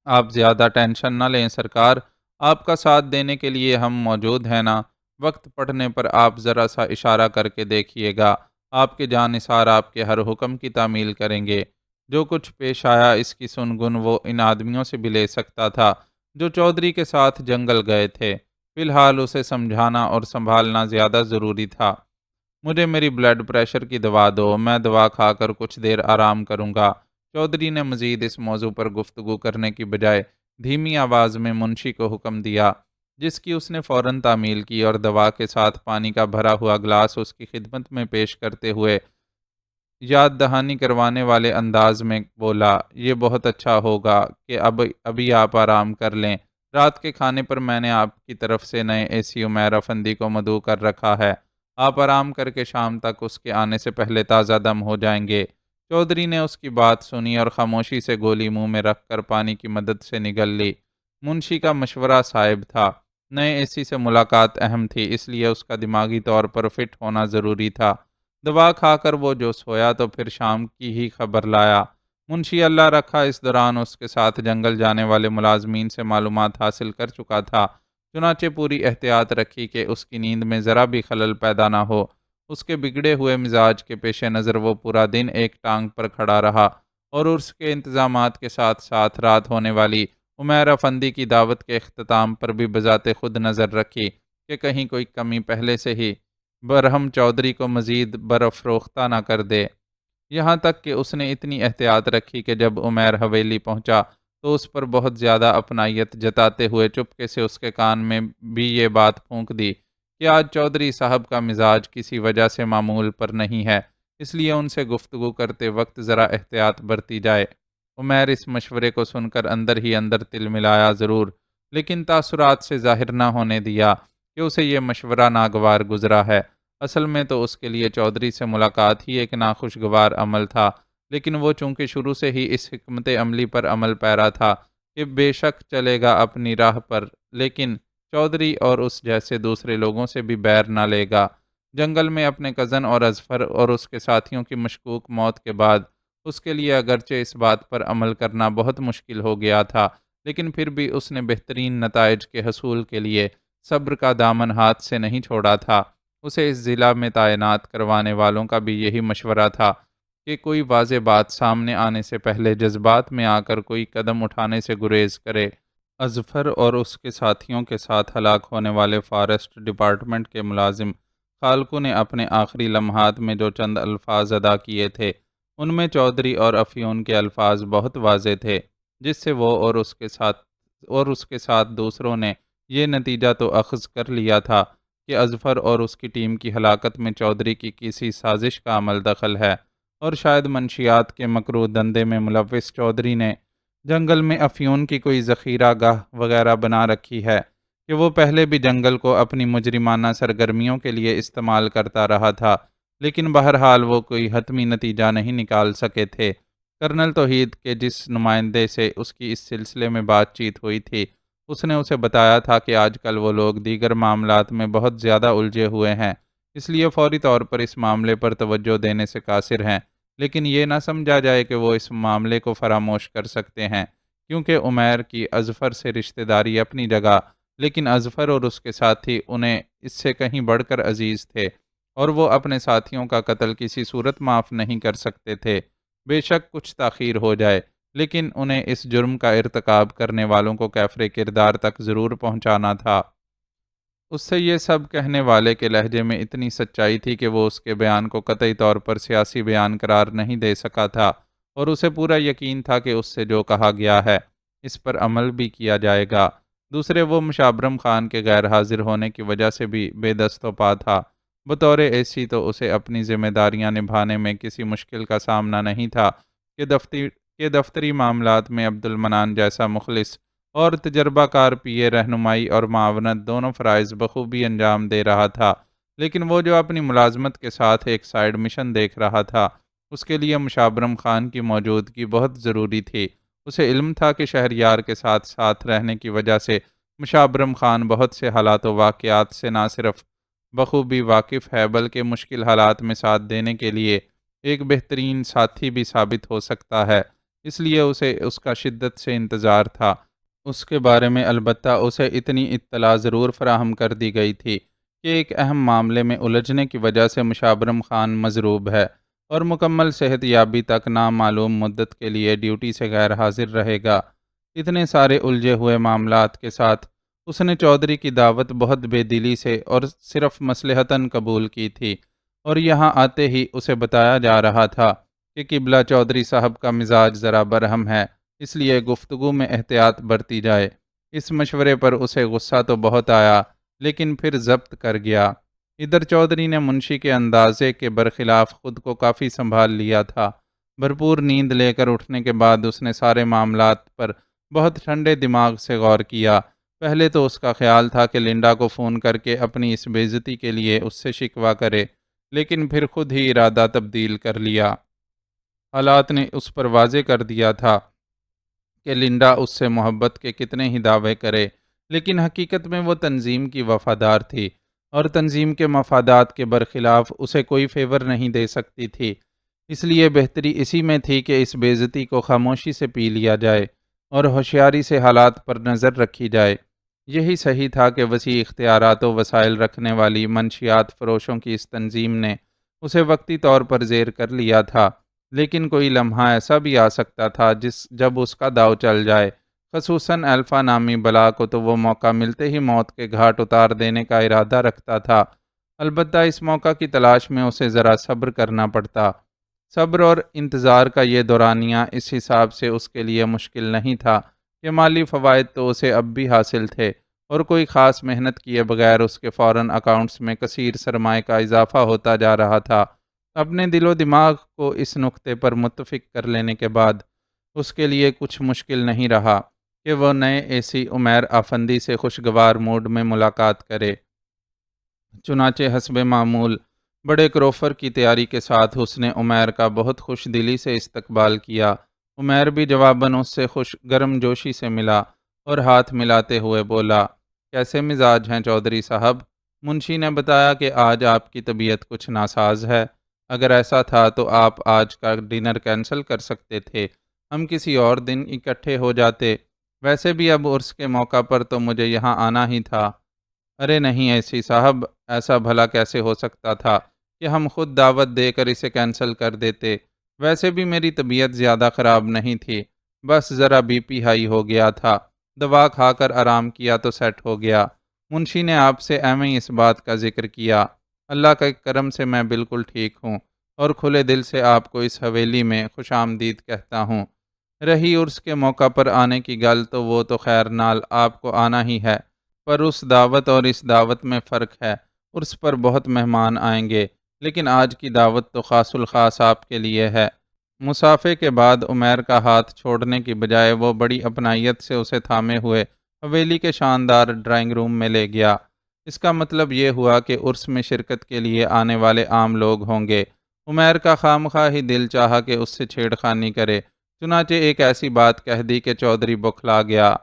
آپ زیادہ ٹینشن نہ لیں سرکار، آپ کا ساتھ دینے کے لیے ہم موجود ہیں نا۔ وقت پڑنے پر آپ ذرا سا اشارہ کر کے دیکھیے گا، آپ کے جانثار آپ کے ہر حکم کی تعمیل کریں گے۔ جو کچھ پیش آیا اس کی سنگن وہ ان آدمیوں سے بھی لے سکتا تھا جو چودھری کے ساتھ جنگل گئے تھے۔ فی الحال اسے سمجھانا اور سنبھالنا زیادہ ضروری تھا۔ مجھے میری بلڈ پریشر کی دوا دو، میں دوا کھا کر کچھ دیر آرام کروں گا۔ چودھری نے مزید اس موضوع پر گفتگو کرنے کی بجائے دھیمی آواز میں منشی کو حکم دیا، جس کی اس نے فوراً تعمیل کی، اور دوا کے ساتھ پانی کا بھرا ہوا گلاس اس کی خدمت میں پیش کرتے ہوئے یاد دہانی کروانے والے انداز میں بولا، یہ بہت اچھا ہوگا کہ ابھی آپ آرام کر لیں۔ رات کے کھانے پر میں نے آپ کی طرف سے نئے اے سی عمیر افندی کو مدعو کر رکھا ہے، آپ آرام کر کے شام تک اس کے آنے سے پہلے تازہ دم ہو جائیں گے۔ چودھری نے اس کی بات سنی اور خاموشی سے گولی منہ میں رکھ کر پانی کی مدد سے نگل لی۔ منشی کا مشورہ صائب تھا۔ نئے اے سی سے ملاقات اہم تھی، اس لیے اس کا دماغی طور پر فٹ ہونا ضروری تھا۔ دوا کھا کر وہ جو سویا تو پھر شام کی ہی خبر لایا۔ منشی اللہ رکھا اس دوران اس کے ساتھ جنگل جانے والے ملازمین سے معلومات حاصل کر چکا تھا، چنانچہ پوری احتیاط رکھی کہ اس کی نیند میں ذرا بھی خلل پیدا نہ ہو۔ اس کے بگڑے ہوئے مزاج کے پیش نظر وہ پورا دن ایک ٹانگ پر کھڑا رہا اور عرس کے انتظامات کے ساتھ ساتھ رات ہونے والی عمیر افندی کی دعوت کے اختتام پر بھی بذات خود نظر رکھی کہ کہیں کوئی کمی پہلے سے ہی برہم چودھری کو مزید برافروختہ نہ کر دے۔ یہاں تک کہ اس نے اتنی احتیاط رکھی کہ جب عمیر حویلی پہنچا تو اس پر بہت زیادہ اپنائیت جتاتے ہوئے چپکے سے اس کے کان میں بھی یہ بات پھونک دی کہ آج چودھری صاحب کا مزاج کسی وجہ سے معمول پر نہیں ہے، اس لیے ان سے گفتگو کرتے وقت ذرا احتیاط برتی جائے۔ عمیر اس مشورے کو سن کر اندر ہی اندر تل ملایا ضرور، لیکن تاثرات سے ظاہر نہ ہونے دیا کہ اسے یہ مشورہ ناگوار گزرا ہے۔ اصل میں تو اس کے لیے چودھری سے ملاقات ہی ایک ناخوشگوار عمل تھا، لیکن وہ چونکہ شروع سے ہی اس حکمت عملی پر عمل پیرا تھا کہ بے شک چلے گا اپنی راہ پر، لیکن چودھری اور اس جیسے دوسرے لوگوں سے بھی بیر نہ لے گا۔ جنگل میں اپنے کزن اور اظفر اور اس کے ساتھیوں کی مشکوک موت کے بعد اس کے لیے اگرچہ اس بات پر عمل کرنا بہت مشکل ہو گیا تھا، لیکن پھر بھی اس نے بہترین نتائج کے حصول کے لیے صبر کا دامن ہاتھ سے نہیں چھوڑا تھا۔ اسے اس ضلع میں تعینات کروانے والوں کا بھی یہی مشورہ تھا کہ کوئی واضح بات سامنے آنے سے پہلے جذبات میں آ کر کوئی قدم اٹھانے سے گریز کرے۔ اظفر اور اس کے ساتھیوں کے ساتھ ہلاک ہونے والے فارسٹ ڈپارٹمنٹ کے ملازم خالقو نے اپنے آخری لمحات میں جو چند الفاظ ادا کیے تھے، ان میں چودھری اور افیون کے الفاظ بہت واضح تھے، جس سے وہ اور اس کے ساتھ دوسروں نے یہ نتیجہ تو اخذ کر لیا تھا کہ اظفر اور اس کی ٹیم کی ہلاکت میں چودھری کی کسی سازش کا عمل دخل ہے، اور شاید منشیات کے مکروہ دندے میں ملوث چودھری نے جنگل میں افیون کی کوئی ذخیرہ گاہ وغیرہ بنا رکھی ہے کہ وہ پہلے بھی جنگل کو اپنی مجرمانہ سرگرمیوں کے لیے استعمال کرتا رہا تھا، لیکن بہرحال وہ کوئی حتمی نتیجہ نہیں نکال سکے تھے۔ کرنل توحید کے جس نمائندے سے اس کی اس سلسلے میں بات چیت ہوئی تھی، اس نے اسے بتایا تھا کہ آج کل وہ لوگ دیگر معاملات میں بہت زیادہ الجھے ہوئے ہیں، اس لیے فوری طور پر اس معاملے پر توجہ دینے سے قاصر ہیں، لیکن یہ نہ سمجھا جائے کہ وہ اس معاملے کو فراموش کر سکتے ہیں، کیونکہ عمیر کی اظفر سے رشتہ داری اپنی جگہ، لیکن اظفر اور اس کے ساتھی انہیں اس سے کہیں بڑھ کر عزیز تھے، اور وہ اپنے ساتھیوں کا قتل کسی صورت معاف نہیں کر سکتے تھے۔ بے شک کچھ تاخیر ہو جائے، لیکن انہیں اس جرم کا ارتکاب کرنے والوں کو کیفر کردار تک ضرور پہنچانا تھا۔ اس سے یہ سب کہنے والے کے لہجے میں اتنی سچائی تھی کہ وہ اس کے بیان کو قطعی طور پر سیاسی بیان قرار نہیں دے سکا تھا، اور اسے پورا یقین تھا کہ اس سے جو کہا گیا ہے اس پر عمل بھی کیا جائے گا۔ دوسرے وہ مشابرم خان کے غیر حاضر ہونے کی وجہ سے بھی بے دست و پا تھا۔ بطور اے سی تو اسے اپنی ذمہ داریاں نبھانے میں کسی مشکل کا سامنا نہیں تھا کہ دفتری معاملات میں عبد المنان جیسا مخلص اور تجربہ کار پی اے رہنمائی اور معاونت دونوں فرائض بخوبی انجام دے رہا تھا، لیکن وہ جو اپنی ملازمت کے ساتھ ایک سائیڈ مشن دیکھ رہا تھا، اس کے لیے مشابرم خان کی موجودگی بہت ضروری تھی۔ اسے علم تھا کہ شہریار کے ساتھ ساتھ رہنے کی وجہ سے مشابرم خان بہت سے حالات و واقعات سے نہ صرف بخوبی واقف ہے بلکہ مشکل حالات میں ساتھ دینے کے لیے ایک بہترین ساتھی بھی ثابت ہو سکتا ہے، اس لیے اسے اس کا شدت سے انتظار تھا۔ اس کے بارے میں البتہ اسے اتنی اطلاع ضرور فراہم کر دی گئی تھی کہ ایک اہم معاملے میں الجھنے کی وجہ سے مشابرم خان مضروب ہے اور مکمل صحت یابی تک نامعلوم مدت کے لیے ڈیوٹی سے غیر حاضر رہے گا۔ اتنے سارے الجھے ہوئے معاملات کے ساتھ اس نے چودھری کی دعوت بہت بے دلی سے اور صرف مصلحتاً قبول کی تھی، اور یہاں آتے ہی اسے بتایا جا رہا تھا کہ قبلہ چودھری صاحب کا مزاج ذرا برہم ہے، اس لیے گفتگو میں احتیاط برتی جائے۔ اس مشورے پر اسے غصہ تو بہت آیا، لیکن پھر ضبط کر گیا۔ ادھر چودھری نے منشی کے اندازے کے برخلاف خود کو کافی سنبھال لیا تھا۔ بھرپور نیند لے کر اٹھنے کے بعد اس نے سارے معاملات پر بہت ٹھنڈے دماغ سے غور کیا۔ پہلے تو اس کا خیال تھا کہ لنڈا کو فون کر کے اپنی اس بے عزتی کے لیے اس سے شکوہ کرے، لیکن پھر خود ہی ارادہ تبدیل کر لیا۔ حالات نے اس پر واضح کر دیا تھا کہ لنڈا اس سے محبت کے کتنے ہی دعوے کرے، لیکن حقیقت میں وہ تنظیم کی وفادار تھی اور تنظیم کے مفادات کے برخلاف اسے کوئی فیور نہیں دے سکتی تھی۔ اس لیے بہتری اسی میں تھی کہ اس بے عزتی کو خاموشی سے پی لیا جائے اور ہوشیاری سے حالات پر نظر رکھی جائے۔ یہی صحیح تھا کہ وسیع اختیارات و وسائل رکھنے والی منشیات فروشوں کی اس تنظیم نے اسے وقتی طور پر زیر کر لیا تھا، لیکن کوئی لمحہ ایسا بھی آ سکتا تھا جب اس کا داؤ چل جائے، خصوصاً الفا نامی بلا کو تو وہ موقع ملتے ہی موت کے گھاٹ اتار دینے کا ارادہ رکھتا تھا۔ البتہ اس موقع کی تلاش میں اسے ذرا صبر کرنا پڑتا۔ صبر اور انتظار کا یہ دورانیہ اس حساب سے اس کے لیے مشکل نہیں تھا کہ مالی فوائد تو اسے اب بھی حاصل تھے اور کوئی خاص محنت کیے بغیر اس کے فوراً اکاؤنٹس میں کثیر سرمائے کا اضافہ ہوتا جا رہا تھا۔ اپنے دل و دماغ کو اس نقطے پر متفق کر لینے کے بعد اس کے لیے کچھ مشکل نہیں رہا کہ وہ نئے اے سی عمیر آفندی سے خوشگوار موڈ میں ملاقات کرے۔ چنانچہ حسب معمول بڑے کروفر کی تیاری کے ساتھ اس نے عمیر کا بہت خوش دلی سے استقبال کیا۔ عمیر بھی جواباً اس سے خوش گرم جوشی سے ملا اور ہاتھ ملاتے ہوئے بولا، کیسے مزاج ہیں چودھری صاحب؟ منشی نے بتایا کہ آج آپ کی طبیعت کچھ ناساز ہے۔ اگر ایسا تھا تو آپ آج کا ڈنر کینسل کر سکتے تھے، ہم کسی اور دن اکٹھے ہو جاتے۔ ویسے بھی اب عرس کے موقع پر تو مجھے یہاں آنا ہی تھا۔ ارے نہیں ایسی صاحب، ایسا بھلا کیسے ہو سکتا تھا کہ ہم خود دعوت دے کر اسے کینسل کر دیتے؟ ویسے بھی میری طبیعت زیادہ خراب نہیں تھی، بس ذرا بی پی ہائی ہو گیا تھا، دوا کھا کر آرام کیا تو سیٹ ہو گیا۔ منشی نے آپ سے ایویں اس بات کا ذکر کیا۔ اللہ کے کرم سے میں بالکل ٹھیک ہوں اور کھلے دل سے آپ کو اس حویلی میں خوش آمدید کہتا ہوں۔ رہی عرس کے موقع پر آنے کی گل تو وہ تو خیر نال آپ کو آنا ہی ہے، پر اس دعوت اور اس دعوت میں فرق ہے۔ عرس پر بہت مہمان آئیں گے، لیکن آج کی دعوت تو خاص الخاص آپ کے لیے ہے۔ مسافے کے بعد عمیر کا ہاتھ چھوڑنے کی بجائے وہ بڑی اپنائیت سے اسے تھامے ہوئے حویلی کے شاندار ڈرائنگ روم میں لے گیا۔ اس کا مطلب یہ ہوا کہ عرس میں شرکت کے لیے آنے والے عام لوگ ہوں گے۔ عمیر کا خواہ ہی دل چاہا کہ اس سے چھیڑ خانی کرے، چنانچہ ایک ایسی بات کہہ دی کہ چودھری بوکھلا گیا۔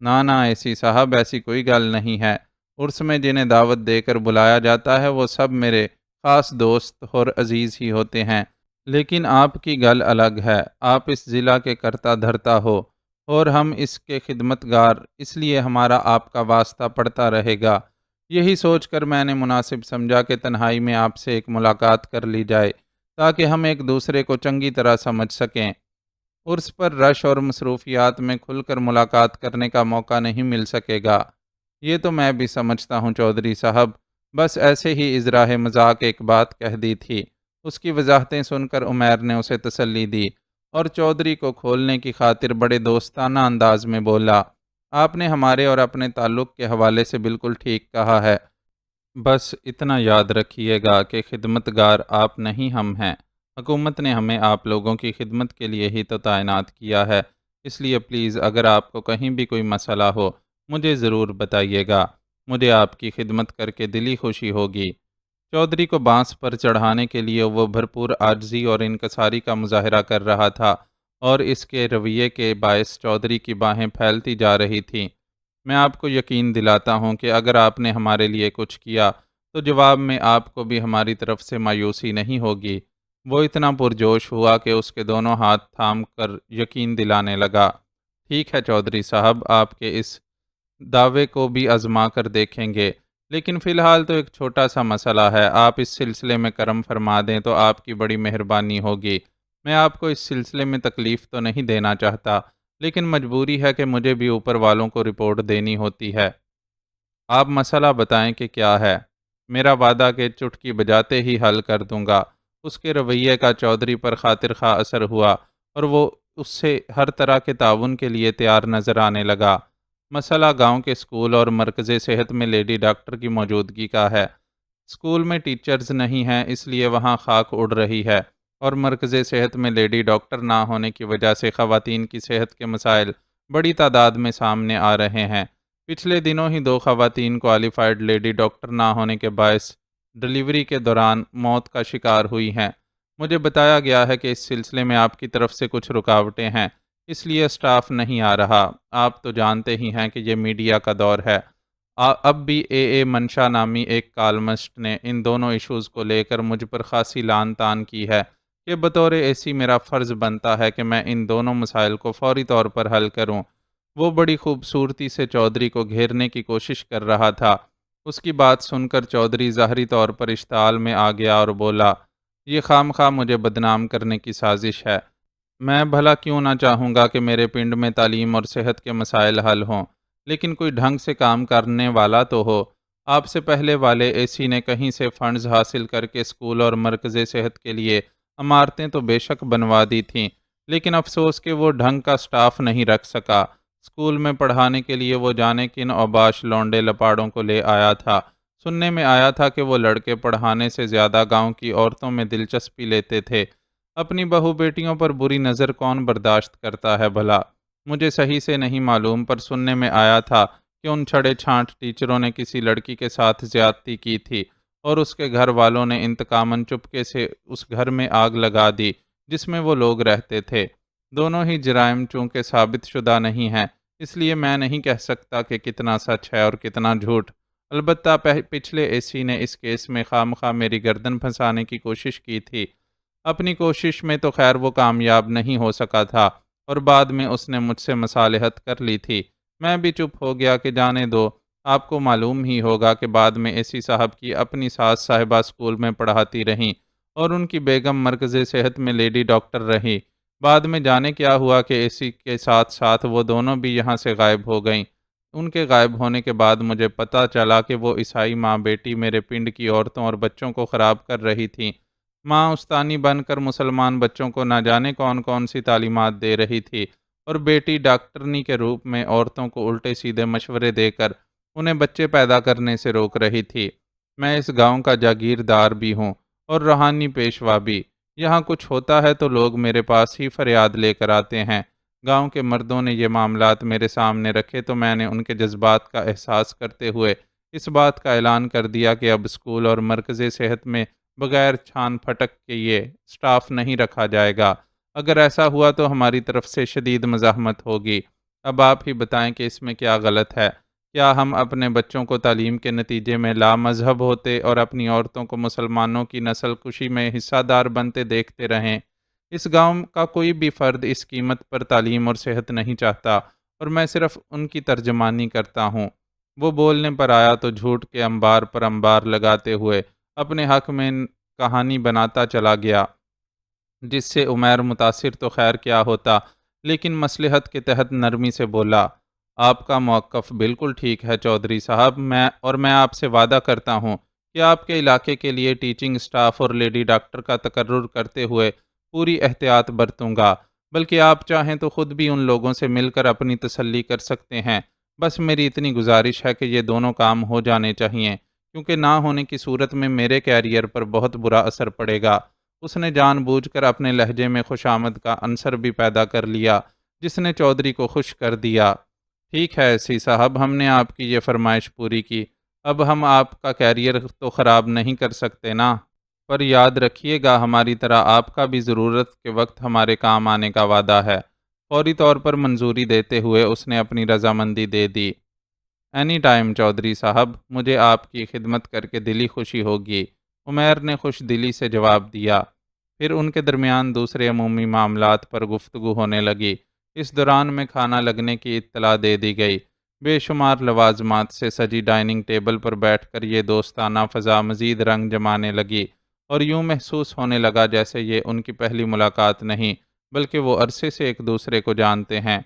نا ایسی صاحب، ایسی کوئی گل نہیں ہے۔ عرس میں جنہیں دعوت دے کر بلایا جاتا ہے وہ سب میرے خاص دوست اور عزیز ہی ہوتے ہیں، لیکن آپ کی گل الگ ہے۔ آپ اس ضلع کے کرتا دھرتا ہو اور ہم اس کے خدمتگار، اس لیے ہمارا آپ کا واسطہ پڑتا رہے گا۔ یہی سوچ کر میں نے مناسب سمجھا کہ تنہائی میں آپ سے ایک ملاقات کر لی جائے تاکہ ہم ایک دوسرے کو چنگی طرح سمجھ سکیں۔ عرس پر رش اور مصروفیات میں کھل کر ملاقات کرنے کا موقع نہیں مل سکے گا۔ یہ تو میں بھی سمجھتا ہوں چودھری صاحب، بس ایسے ہی ازراہ مذاق ایک بات کہہ دی تھی۔ اس کی وضاحتیں سن کر عمیر نے اسے تسلی دی اور چودھری کو کھولنے کی خاطر بڑے دوستانہ انداز میں بولا، آپ نے ہمارے اور اپنے تعلق کے حوالے سے بالکل ٹھیک کہا ہے۔ بس اتنا یاد رکھیے گا کہ خدمتگار آپ نہیں ہم ہیں۔ حکومت نے ہمیں آپ لوگوں کی خدمت کے لیے ہی تو تعینات کیا ہے، اس لیے پلیز اگر آپ کو کہیں بھی کوئی مسئلہ ہو مجھے ضرور بتائیے گا، مجھے آپ کی خدمت کر کے دلی خوشی ہوگی۔ چودھری کو بانس پر چڑھانے کے لیے وہ بھرپور عاجزی اور انکساری کا مظاہرہ کر رہا تھا اور اس کے رویے کے باعث چودھری کی باہیں پھیلتی جا رہی تھیں۔ میں آپ کو یقین دلاتا ہوں کہ اگر آپ نے ہمارے لیے کچھ کیا تو جواب میں آپ کو بھی ہماری طرف سے مایوسی نہیں ہوگی۔ وہ اتنا پرجوش ہوا کہ اس کے دونوں ہاتھ تھام کر یقین دلانے لگا۔ ٹھیک ہے چودھری صاحب، آپ کے اس دعوے کو بھی آزما کر دیکھیں گے، لیکن فی الحال تو ایک چھوٹا سا مسئلہ ہے، آپ اس سلسلے میں کرم فرما دیں تو آپ کی بڑی مہربانی ہوگی۔ میں آپ کو اس سلسلے میں تکلیف تو نہیں دینا چاہتا، لیکن مجبوری ہے کہ مجھے بھی اوپر والوں کو رپورٹ دینی ہوتی ہے۔ آپ مسئلہ بتائیں کہ کیا ہے، میرا وعدہ کہ چٹکی بجاتے ہی حل کر دوں گا۔ اس کے رویے کا چودھری پر خاطر خواہ اثر ہوا اور وہ اس سے ہر طرح کے تعاون کے لیے تیار نظر آنے لگا۔ مسئلہ گاؤں کے اسکول اور مرکز صحت میں لیڈی ڈاکٹر کی موجودگی کا ہے۔ اسکول میں ٹیچرز نہیں ہیں، اس لیے وہاں خاک اڑ رہی ہے اور مرکز صحت میں لیڈی ڈاکٹر نہ ہونے کی وجہ سے خواتین کی صحت کے مسائل بڑی تعداد میں سامنے آ رہے ہیں۔ پچھلے دنوں ہی 2 خواتین کوالیفائڈ لیڈی ڈاکٹر نہ ہونے کے باعث ڈلیوری کے دوران موت کا شکار ہوئی ہیں۔ مجھے بتایا گیا ہے کہ اس سلسلے میں آپ کی طرف سے کچھ رکاوٹیں ہیں، اس لیے اسٹاف نہیں آ رہا۔ آپ تو جانتے ہی ہیں کہ یہ میڈیا کا دور ہے۔ اب بھی اے منشا نامی ایک کالمسٹ نے ان دونوں ایشوز کو لے کر مجھ پر خاصی لعن طعن کی ہے کہ بطور اے سی میرا فرض بنتا ہے کہ میں ان دونوں مسائل کو فوری طور پر حل کروں۔ وہ بڑی خوبصورتی سے چودھری کو گھیرنے کی کوشش کر رہا تھا۔ اس کی بات سن کر چودھری ظاہری طور پر اشتعال میں آ گیا اور بولا، یہ خام خواہ مجھے بدنام کرنے کی سازش ہے۔ میں بھلا کیوں نہ چاہوں گا کہ میرے پنڈ میں تعلیم اور صحت کے مسائل حل ہوں، لیکن کوئی ڈھنگ سے کام کرنے والا تو ہو۔ آپ سے پہلے والے اے سی نے کہیں سے فنڈز حاصل کر کے اسکول اور مرکز صحت کے لیے عمارتیں تو بے شک بنوا دی تھیں، لیکن افسوس کہ وہ ڈھنگ کا سٹاف نہیں رکھ سکا۔ اسکول میں پڑھانے کے لیے وہ جانے کن اوباش لونڈے لپاڑوں کو لے آیا تھا۔ سننے میں آیا تھا کہ وہ لڑکے پڑھانے سے زیادہ گاؤں کی عورتوں میں دلچسپی لیتے تھے۔ اپنی بہو بیٹیوں پر بری نظر کون برداشت کرتا ہے بھلا؟ مجھے صحیح سے نہیں معلوم، پر سننے میں آیا تھا کہ ان چھڑے چھانٹ ٹیچروں نے کسی لڑکی کے ساتھ زیادتی کی تھی اور اس کے گھر والوں نے انتقاماً چپکے سے اس گھر میں آگ لگا دی جس میں وہ لوگ رہتے تھے۔ دونوں ہی جرائم چونکہ ثابت شدہ نہیں ہیں، اس لیے میں نہیں کہہ سکتا کہ کتنا سچ ہے اور کتنا جھوٹ۔ البتہ پچھلے اے سی نے اس کیس میں خام خواہ میری گردن پھنسانے کی کوشش کی تھی۔ اپنی کوشش میں تو خیر وہ کامیاب نہیں ہو سکا تھا اور بعد میں اس نے مجھ سے مصالحت کر لی تھی۔ میں بھی چپ ہو گیا کہ جانے دو، آپ کو معلوم ہی ہوگا کہ بعد میں اے سی صاحب کی اپنی ساس صاحبہ اسکول میں پڑھاتی رہیں اور ان کی بیگم مرکز صحت میں لیڈی ڈاکٹر رہی۔ بعد میں جانے کیا ہوا کہ اے سی کے ساتھ ساتھ وہ دونوں بھی یہاں سے غائب ہو گئیں۔ ان کے غائب ہونے کے بعد مجھے پتہ چلا کہ وہ عیسائی ماں بیٹی میرے پنڈ کی عورتوں اور بچوں کو خراب کر رہی تھیں۔ ماں استانی بن کر مسلمان بچوں کو نہ جانے کون کون سی تعلیمات دے رہی تھی اور بیٹی ڈاکٹرنی کے روپ میں عورتوں کو الٹے سیدھے مشورے دے کر انہیں بچے پیدا کرنے سے روک رہی تھی۔ میں اس گاؤں کا جاگیردار بھی ہوں اور روحانی پیشوا بھی۔ یہاں کچھ ہوتا ہے تو لوگ میرے پاس ہی فریاد لے کر آتے ہیں۔ گاؤں کے مردوں نے یہ معاملات میرے سامنے رکھے تو میں نے ان کے جذبات کا احساس کرتے ہوئے اس بات کا اعلان کر دیا کہ اب اسکول اور مرکز صحت میں بغیر چھان پھٹک کے یہ سٹاف نہیں رکھا جائے گا۔ اگر ایسا ہوا تو ہماری طرف سے شدید مزاحمت ہوگی۔ اب آپ ہی بتائیں کہ اس میں کیا غلط ہے؟ کیا ہم اپنے بچوں کو تعلیم کے نتیجے میں لا مذہب ہوتے اور اپنی عورتوں کو مسلمانوں کی نسل کشی میں حصہ دار بنتے دیکھتے رہیں؟ اس گاؤں کا کوئی بھی فرد اس قیمت پر تعلیم اور صحت نہیں چاہتا اور میں صرف ان کی ترجمانی کرتا ہوں۔ وہ بولنے پر آیا تو جھوٹ کے انبار پر انبار لگاتے ہوئے اپنے حق میں کہانی بناتا چلا گیا، جس سے عمیر متاثر تو خیر کیا ہوتا، لیکن مصلحت کے تحت نرمی سے بولا، آپ کا موقف بالکل ٹھیک ہے چودھری صاحب، میں آپ سے وعدہ کرتا ہوں کہ آپ کے علاقے کے لیے ٹیچنگ سٹاف اور لیڈی ڈاکٹر کا تقرر کرتے ہوئے پوری احتیاط برتوں گا۔ بلکہ آپ چاہیں تو خود بھی ان لوگوں سے مل کر اپنی تسلی کر سکتے ہیں۔ بس میری اتنی گزارش ہے کہ یہ دونوں کام ہو جانے چاہیے، کیونکہ نہ ہونے کی صورت میں میرے کیریئر پر بہت برا اثر پڑے گا۔ اس نے جان بوجھ کر اپنے لہجے میں خوشامد کا عنصر بھی پیدا کر لیا، جس نے چودھری کو خوش کر دیا۔ ٹھیک ہے اسی صاحب، ہم نے آپ کی یہ فرمائش پوری کی۔ اب ہم آپ کا کیریئر تو خراب نہیں کر سکتے نا، پر یاد رکھیے گا ہماری طرح آپ کا بھی ضرورت کے وقت ہمارے کام آنے کا وعدہ ہے۔ فوری طور پر منظوری دیتے ہوئے اس نے اپنی رضامندی دے دی۔ اینی ٹائم چودھری صاحب، مجھے آپ کی خدمت کر کے دلی خوشی ہوگی، عمیر نے خوش دلی سے جواب دیا۔ پھر ان کے درمیان دوسرے عمومی معاملات پر گفتگو ہونے لگی۔ اس دوران میں کھانا لگنے کی اطلاع دے دی گئی۔ بے شمار لوازمات سے سجی ڈائننگ ٹیبل پر بیٹھ کر یہ دوستانہ فضا مزید رنگ جمانے لگی اور یوں محسوس ہونے لگا جیسے یہ ان کی پہلی ملاقات نہیں، بلکہ وہ عرصے سے ایک دوسرے کو جانتے ہیں۔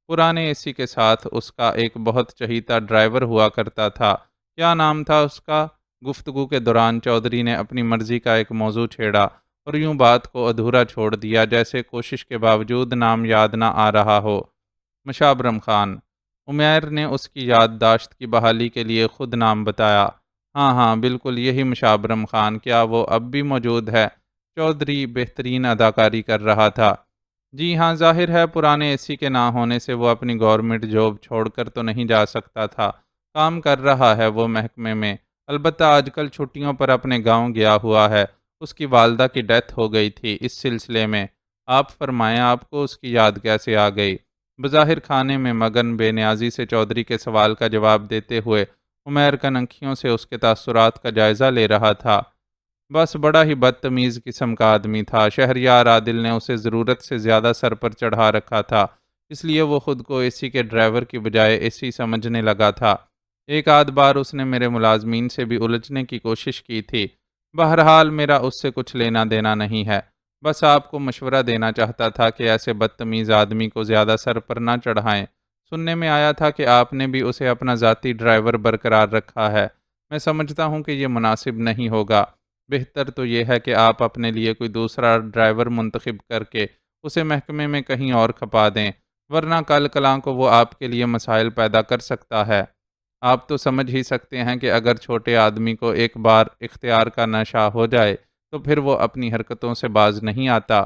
پرانے اے سی کے ساتھ اس کا ایک بہت چہیتا ڈرائیور ہوا کرتا تھا۔ کیا نام تھا اس کا؟ گفتگو کے دوران چودھری نے اپنی مرضی کا ایک موضوع چھیڑا اور یوں بات کو ادھورا چھوڑ دیا جیسے کوشش کے باوجود نام یاد نہ آ رہا ہو۔ مشابرم خان۔ عمیر نے اس کی یادداشت کی بحالی کے لیے خود نام بتایا۔ ہاں ہاں بالکل یہی مشابرم خان، کیا وہ اب بھی موجود ہے؟ چودھری بہترین اداکاری کر رہا تھا۔ جی ہاں، ظاہر ہے پرانے اے سی کے نہ ہونے سے وہ اپنی گورنمنٹ جاب چھوڑ کر تو نہیں جا سکتا تھا۔ کام کر رہا ہے وہ محکمے میں، البتہ آج کل چھٹیوں پر اپنے گاؤں گیا ہوا ہے۔ اس کی والدہ کی ڈیتھ ہو گئی تھی۔ اس سلسلے میں آپ فرمائیں آپ کو اس کی یاد کیسے آ گئی؟ بظاہر کھانے میں مگن بے نیازی سے چودھری کے سوال کا جواب دیتے ہوئے عمیر کننکھیوں سے اس کے تاثرات کا جائزہ لے رہا تھا۔ بس بڑا ہی بدتمیز قسم کا آدمی تھا۔ شہریار عادل نے اسے ضرورت سے زیادہ سر پر چڑھا رکھا تھا، اس لیے وہ خود کو اے سی کے ڈرائیور کی بجائے اے سی سمجھنے لگا تھا۔ ایک آدھ بار اس نے میرے ملازمین سے بھی الجھنے کی کوشش کی تھی۔ بہرحال میرا اس سے کچھ لینا دینا نہیں ہے، بس آپ کو مشورہ دینا چاہتا تھا کہ ایسے بدتمیز آدمی کو زیادہ سر پر نہ چڑھائیں۔ سننے میں آیا تھا کہ آپ نے بھی اسے اپنا ذاتی ڈرائیور برقرار رکھا ہے۔ میں سمجھتا ہوں کہ یہ مناسب نہیں ہوگا۔ بہتر تو یہ ہے کہ آپ اپنے لیے کوئی دوسرا ڈرائیور منتخب کر کے اسے محکمے میں کہیں اور کھپا دیں، ورنہ کل کلاں کو وہ آپ کے لیے مسائل پیدا کر سکتا ہے۔ آپ تو سمجھ ہی سکتے ہیں کہ اگر چھوٹے آدمی کو ایک بار اختیار کا نشہ ہو جائے تو پھر وہ اپنی حرکتوں سے باز نہیں آتا۔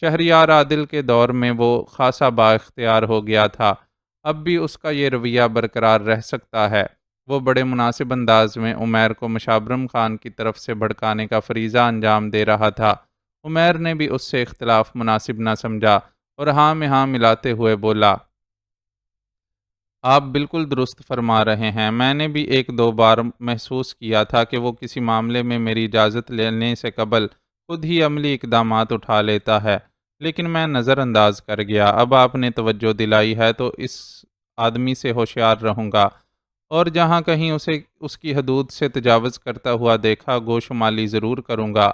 شہریار عادل کے دور میں وہ خاصا با اختیار ہو گیا تھا، اب بھی اس کا یہ رویہ برقرار رہ سکتا ہے۔ وہ بڑے مناسب انداز میں عمیر کو مشابرم خان کی طرف سے بھڑکانے کا فریضہ انجام دے رہا تھا۔ عمیر نے بھی اس سے اختلاف مناسب نہ سمجھا اور ہاں میں ہاں ملاتے ہوئے بولا، آپ بالکل درست فرما رہے ہیں۔ میں نے بھی ایک دو بار محسوس کیا تھا کہ وہ کسی معاملے میں میری اجازت لینے سے قبل خود ہی عملی اقدامات اٹھا لیتا ہے، لیکن میں نظر انداز کر گیا۔ اب آپ نے توجہ دلائی ہے تو اس آدمی سے ہوشیار رہوں گا، اور جہاں کہیں اسے اس کی حدود سے تجاوز کرتا ہوا دیکھا گوشمالی ضرور کروں گا۔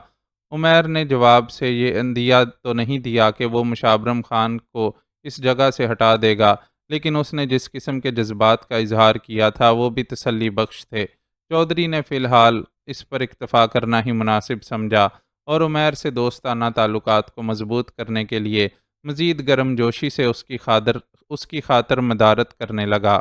عمیر نے جواب سے یہ اندیہ تو نہیں دیا کہ وہ مشابرم خان کو اس جگہ سے ہٹا دے گا، لیکن اس نے جس قسم کے جذبات کا اظہار کیا تھا وہ بھی تسلی بخش تھے۔ چودھری نے فی الحال اس پر اکتفا کرنا ہی مناسب سمجھا اور عمیر سے دوستانہ تعلقات کو مضبوط کرنے کے لیے مزید گرم جوشی سے اس کی خاطر مدارت کرنے لگا۔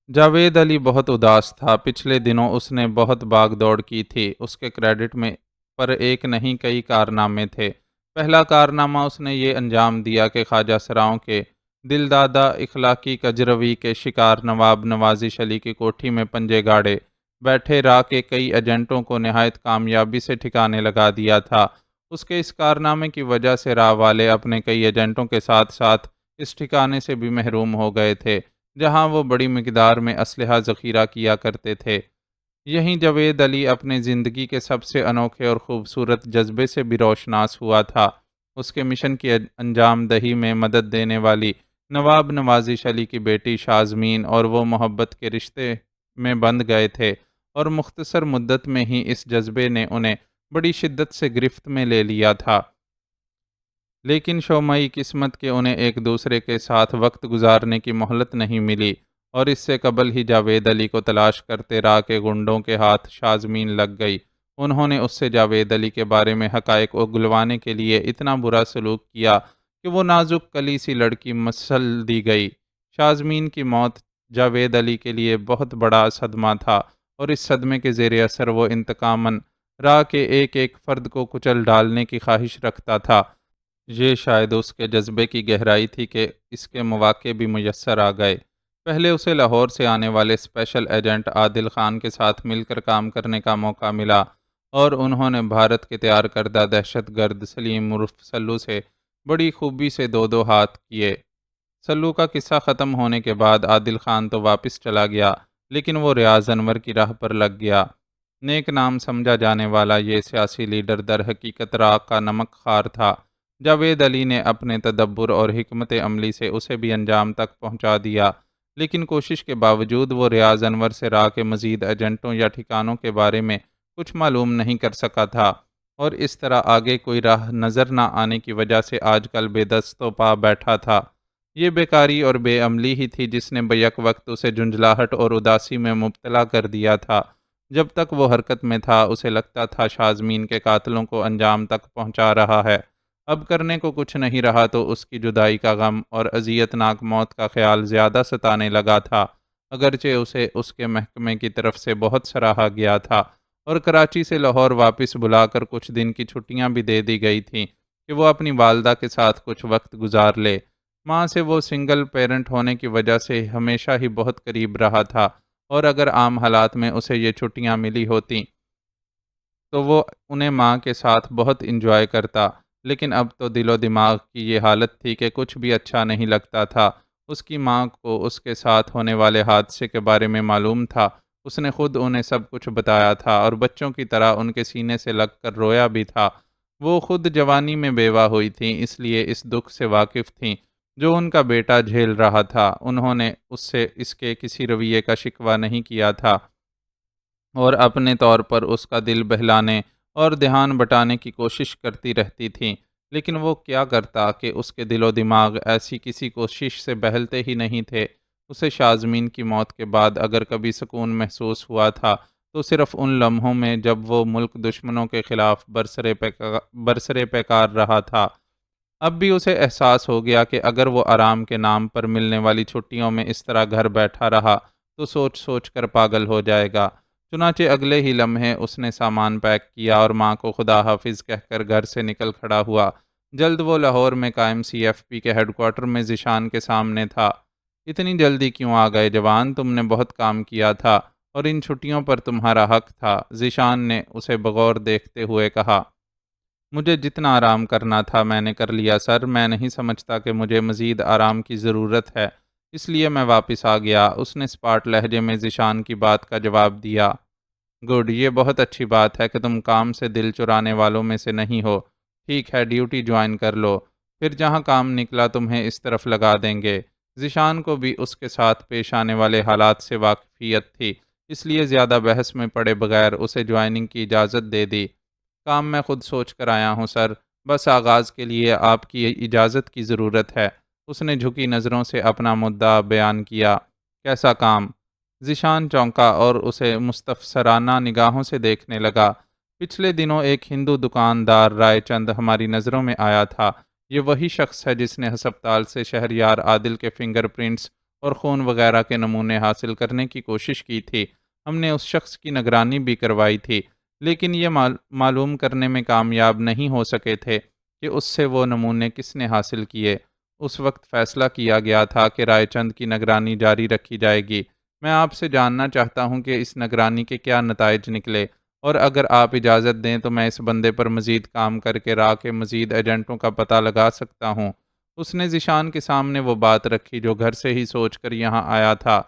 جاوید علی بہت اداس تھا۔ پچھلے دنوں اس نے بہت باغ دوڑ کی تھی۔ اس کے کریڈٹ میں پر ایک نہیں کئی کارنامے تھے۔ پہلا کارنامہ اس نے یہ انجام دیا کہ خواجہ سراؤں کے دلدادہ اخلاقی کجروی کے شکار نواب نوازش علی کی کوٹھی میں پنجے گاڑے بیٹھے راہ کے کئی ایجنٹوں کو نہایت کامیابی سے ٹھکانے لگا دیا تھا۔ اس کے اس کارنامے کی وجہ سے راہ والے اپنے کئی ایجنٹوں کے ساتھ ساتھ اس ٹھکانے سے بھی محروم ہو گئے تھے جہاں وہ بڑی مقدار میں اسلحہ ذخیرہ کیا کرتے تھے۔ یہیں جاوید علی اپنے زندگی کے سب سے انوکھے اور خوبصورت جذبے سے بھی روشناس ہوا تھا۔ اس کے مشن کی انجام دہی میں مدد دینے والی نواب نوازش علی کی بیٹی شازمین اور وہ محبت کے رشتے میں بندھ گئے تھے، اور مختصر مدت میں ہی اس جذبے نے انہیں بڑی شدت سے گرفت میں لے لیا تھا۔ لیکن شومئی قسمت کے انہیں ایک دوسرے کے ساتھ وقت گزارنے کی مہلت نہیں ملی، اور اس سے قبل ہی جاوید علی کو تلاش کرتے راہ کے گنڈوں کے ہاتھ شازمین لگ گئی۔ انہوں نے اس سے جاوید علی کے بارے میں حقائق اگلوانے کے لیے اتنا برا سلوک کیا کہ وہ نازک کلی سی لڑکی مسل دی گئی۔ شازمین کی موت جاوید علی کے لیے بہت بڑا صدمہ تھا، اور اس صدمے کے زیر اثر وہ انتقاماً راہ کے ایک ایک فرد کو کچل ڈالنے کی خواہش رکھتا تھا۔ یہ شاید اس کے جذبے کی گہرائی تھی کہ اس کے مواقع بھی میسر آ گئے۔ پہلے اسے لاہور سے آنے والے اسپیشل ایجنٹ عادل خان کے ساتھ مل کر کام کرنے کا موقع ملا، اور انہوں نے بھارت کے تیار کردہ دہشت گرد سلیم عرف سلو سے بڑی خوبی سے دو ہاتھ کیے۔ سلو کا قصہ ختم ہونے کے بعد عادل خان تو واپس چلا گیا، لیکن وہ ریاض انور کی راہ پر لگ گیا۔ نیک نام سمجھا جانے والا یہ سیاسی لیڈر در حقیقت راہ کا نمک خوار تھا۔ جاوید علی نے اپنے تدبر اور حکمت عملی سے اسے بھی انجام تک پہنچا دیا، لیکن کوشش کے باوجود وہ ریاض انور سے راہ کے مزید ایجنٹوں یا ٹھکانوں کے بارے میں کچھ معلوم نہیں کر سکا تھا، اور اس طرح آگے کوئی راہ نظر نہ آنے کی وجہ سے آج کل بے دست و پا بیٹھا تھا۔ یہ بیکاری اور بے عملی ہی تھی جس نے بیک وقت اسے جھنجھلاہٹ اور اداسی میں مبتلا کر دیا تھا۔ جب تک وہ حرکت میں تھا اسے لگتا تھا شازمین کے قاتلوں کو انجام تک پہنچا رہا ہے۔ اب کرنے کو کچھ نہیں رہا تو اس کی جدائی کا غم اور اذیت ناک موت کا خیال زیادہ ستانے لگا تھا، اگرچہ اسے اس کے محکمے کی طرف سے بہت سراہا گیا تھا، اور کراچی سے لاہور واپس بلا کر کچھ دن کی چھٹیاں بھی دے دی گئی تھیں کہ وہ اپنی والدہ کے ساتھ کچھ وقت گزار لے۔ ماں سے وہ سنگل پیرنٹ ہونے کی وجہ سے ہمیشہ ہی بہت قریب رہا تھا، اور اگر عام حالات میں اسے یہ چھٹیاں ملی ہوتیں تو وہ انہیں ماں کے ساتھ بہت انجوائے کرتا، لیکن اب تو دل و دماغ کی یہ حالت تھی کہ کچھ بھی اچھا نہیں لگتا تھا۔ اس کی ماں کو اس کے ساتھ ہونے والے حادثے کے بارے میں معلوم تھا۔ اس نے خود انہیں سب کچھ بتایا تھا اور بچوں کی طرح ان کے سینے سے لگ کر رویا بھی تھا۔ وہ خود جوانی میں بیوہ ہوئی تھیں، اس لیے اس دکھ سے واقف تھیں جو ان کا بیٹا جھیل رہا تھا۔ انہوں نے اس سے اس کے کسی رویے کا شکوہ نہیں کیا تھا اور اپنے طور پر اس کا دل بہلانے اور دھیان بٹانے کی کوشش کرتی رہتی تھیں، لیکن وہ کیا کرتا کہ اس کے دل و دماغ ایسی کسی کوشش سے بہلتے ہی نہیں تھے۔ اسے شازمین کی موت کے بعد اگر کبھی سکون محسوس ہوا تھا تو صرف ان لمحوں میں جب وہ ملک دشمنوں کے خلاف برسرے پیکار رہا تھا۔ اب بھی اسے احساس ہو گیا کہ اگر وہ آرام کے نام پر ملنے والی چھٹیوں میں اس طرح گھر بیٹھا رہا تو سوچ سوچ کر پاگل ہو جائے گا۔ چنانچہ اگلے ہی لمحے اس نے سامان پیک کیا اور ماں کو خدا حافظ کہہ کر گھر سے نکل کھڑا ہوا۔ جلد وہ لاہور میں قائم سی ایف پی کے ہیڈ کوارٹر میں ذیشان کے سامنے تھا۔ اتنی جلدی کیوں آ گئے جوان؟ تم نے بہت کام کیا تھا اور ان چھٹیوں پر تمہارا حق تھا، ذیشان نے اسے بغور دیکھتے ہوئے کہا۔ مجھے جتنا آرام کرنا تھا میں نے کر لیا سر، میں نہیں سمجھتا کہ مجھے مزید آرام کی ضرورت ہے، اس لیے میں واپس آ گیا، اس نے اسپاٹ لہجے میں ذیشان کی بات کا جواب دیا۔ گڈ، یہ بہت اچھی بات ہے کہ تم کام سے دل چرانے والوں میں سے نہیں ہو۔ ٹھیک ہے، ڈیوٹی جوائن کر لو، پھر جہاں کام نکلا تمہیں اس طرف لگا دیں گے۔ ذیشان کو بھی اس کے ساتھ پیش آنے والے حالات سے واقفیت تھی، اس لیے زیادہ بحث میں پڑے بغیر اسے جوائننگ کی اجازت دے دی۔ کام میں خود سوچ کر آیا ہوں سر، بس آغاز کے لیے آپ کی اجازت کی ضرورت ہے۔ اس نے جھکی نظروں سے اپنا مدعا بیان کیا۔ کیسا کام؟ ذیشان چونکا اور اسے مستفسرانہ نگاہوں سے دیکھنے لگا۔ پچھلے دنوں ایک ہندو دکاندار رائے چند ہماری نظروں میں آیا تھا۔ یہ وہی شخص ہے جس نے ہسپتال سے شہریار عادل کے فنگر پرنٹس اور خون وغیرہ کے نمونے حاصل کرنے کی کوشش کی تھی۔ ہم نے اس شخص کی نگرانی بھی کروائی تھی، لیکن یہ معلوم کرنے میں کامیاب نہیں ہو سکے تھے کہ اس سے وہ نمونے کس نے حاصل کیے۔ اس وقت فیصلہ کیا گیا تھا کہ رائے چند کی نگرانی جاری رکھی جائے گی۔ میں آپ سے جاننا چاہتا ہوں کہ اس نگرانی کے کیا نتائج نکلے، اور اگر آپ اجازت دیں تو میں اس بندے پر مزید کام کر کے راہ کے مزید ایجنٹوں کا پتہ لگا سکتا ہوں۔ اس نے ذیشان کے سامنے وہ بات رکھی جو گھر سے ہی سوچ کر یہاں آیا تھا۔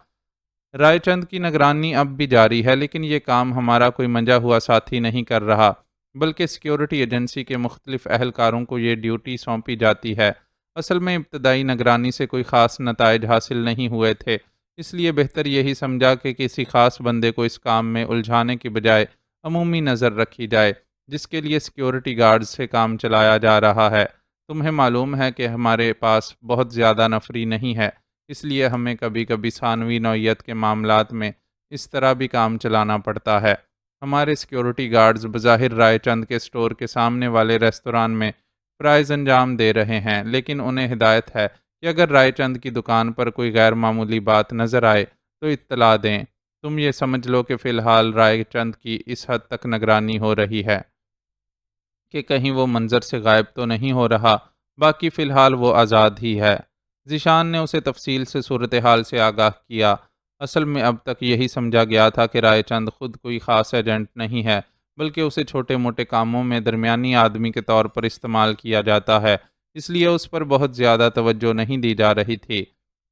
رائے چند کی نگرانی اب بھی جاری ہے، لیکن یہ کام ہمارا کوئی منجا ہوا ساتھی نہیں کر رہا، بلکہ سیکیورٹی ایجنسی کے مختلف اہلکاروں کو یہ ڈیوٹی سونپی جاتی ہے۔ اصل میں ابتدائی نگرانی سے کوئی خاص نتائج حاصل نہیں ہوئے تھے، اس لیے بہتر یہی سمجھا کہ کسی خاص بندے کو اس کام میں الجھانے کی بجائے عمومی نظر رکھی جائے، جس کے لیے سیکیورٹی گارڈز سے کام چلایا جا رہا ہے۔ تمہیں معلوم ہے کہ ہمارے پاس بہت زیادہ نفری نہیں ہے، اس لیے ہمیں کبھی کبھی ثانوی نوعیت کے معاملات میں اس طرح بھی کام چلانا پڑتا ہے۔ ہمارے سیکیورٹی گارڈز بظاہر رائے چند کے سٹور کے سامنے والے ریستوران میں فرائض انجام دے رہے ہیں، لیکن انہیں ہدایت ہے کہ اگر رائے چند کی دکان پر کوئی غیر معمولی بات نظر آئے تو اطلاع دیں۔ تم یہ سمجھ لو کہ فی الحال رائے چند کی اس حد تک نگرانی ہو رہی ہے کہ کہیں وہ منظر سے غائب تو نہیں ہو رہا، باقی فی الحال وہ آزاد ہی ہے۔ ذیشان نے اسے تفصیل سے صورتحال سے آگاہ کیا۔ اصل میں اب تک یہی سمجھا گیا تھا کہ رائے چند خود کوئی خاص ایجنٹ نہیں ہے، بلکہ اسے چھوٹے موٹے کاموں میں درمیانی آدمی کے طور پر استعمال کیا جاتا ہے، اس لیے اس پر بہت زیادہ توجہ نہیں دی جا رہی تھی۔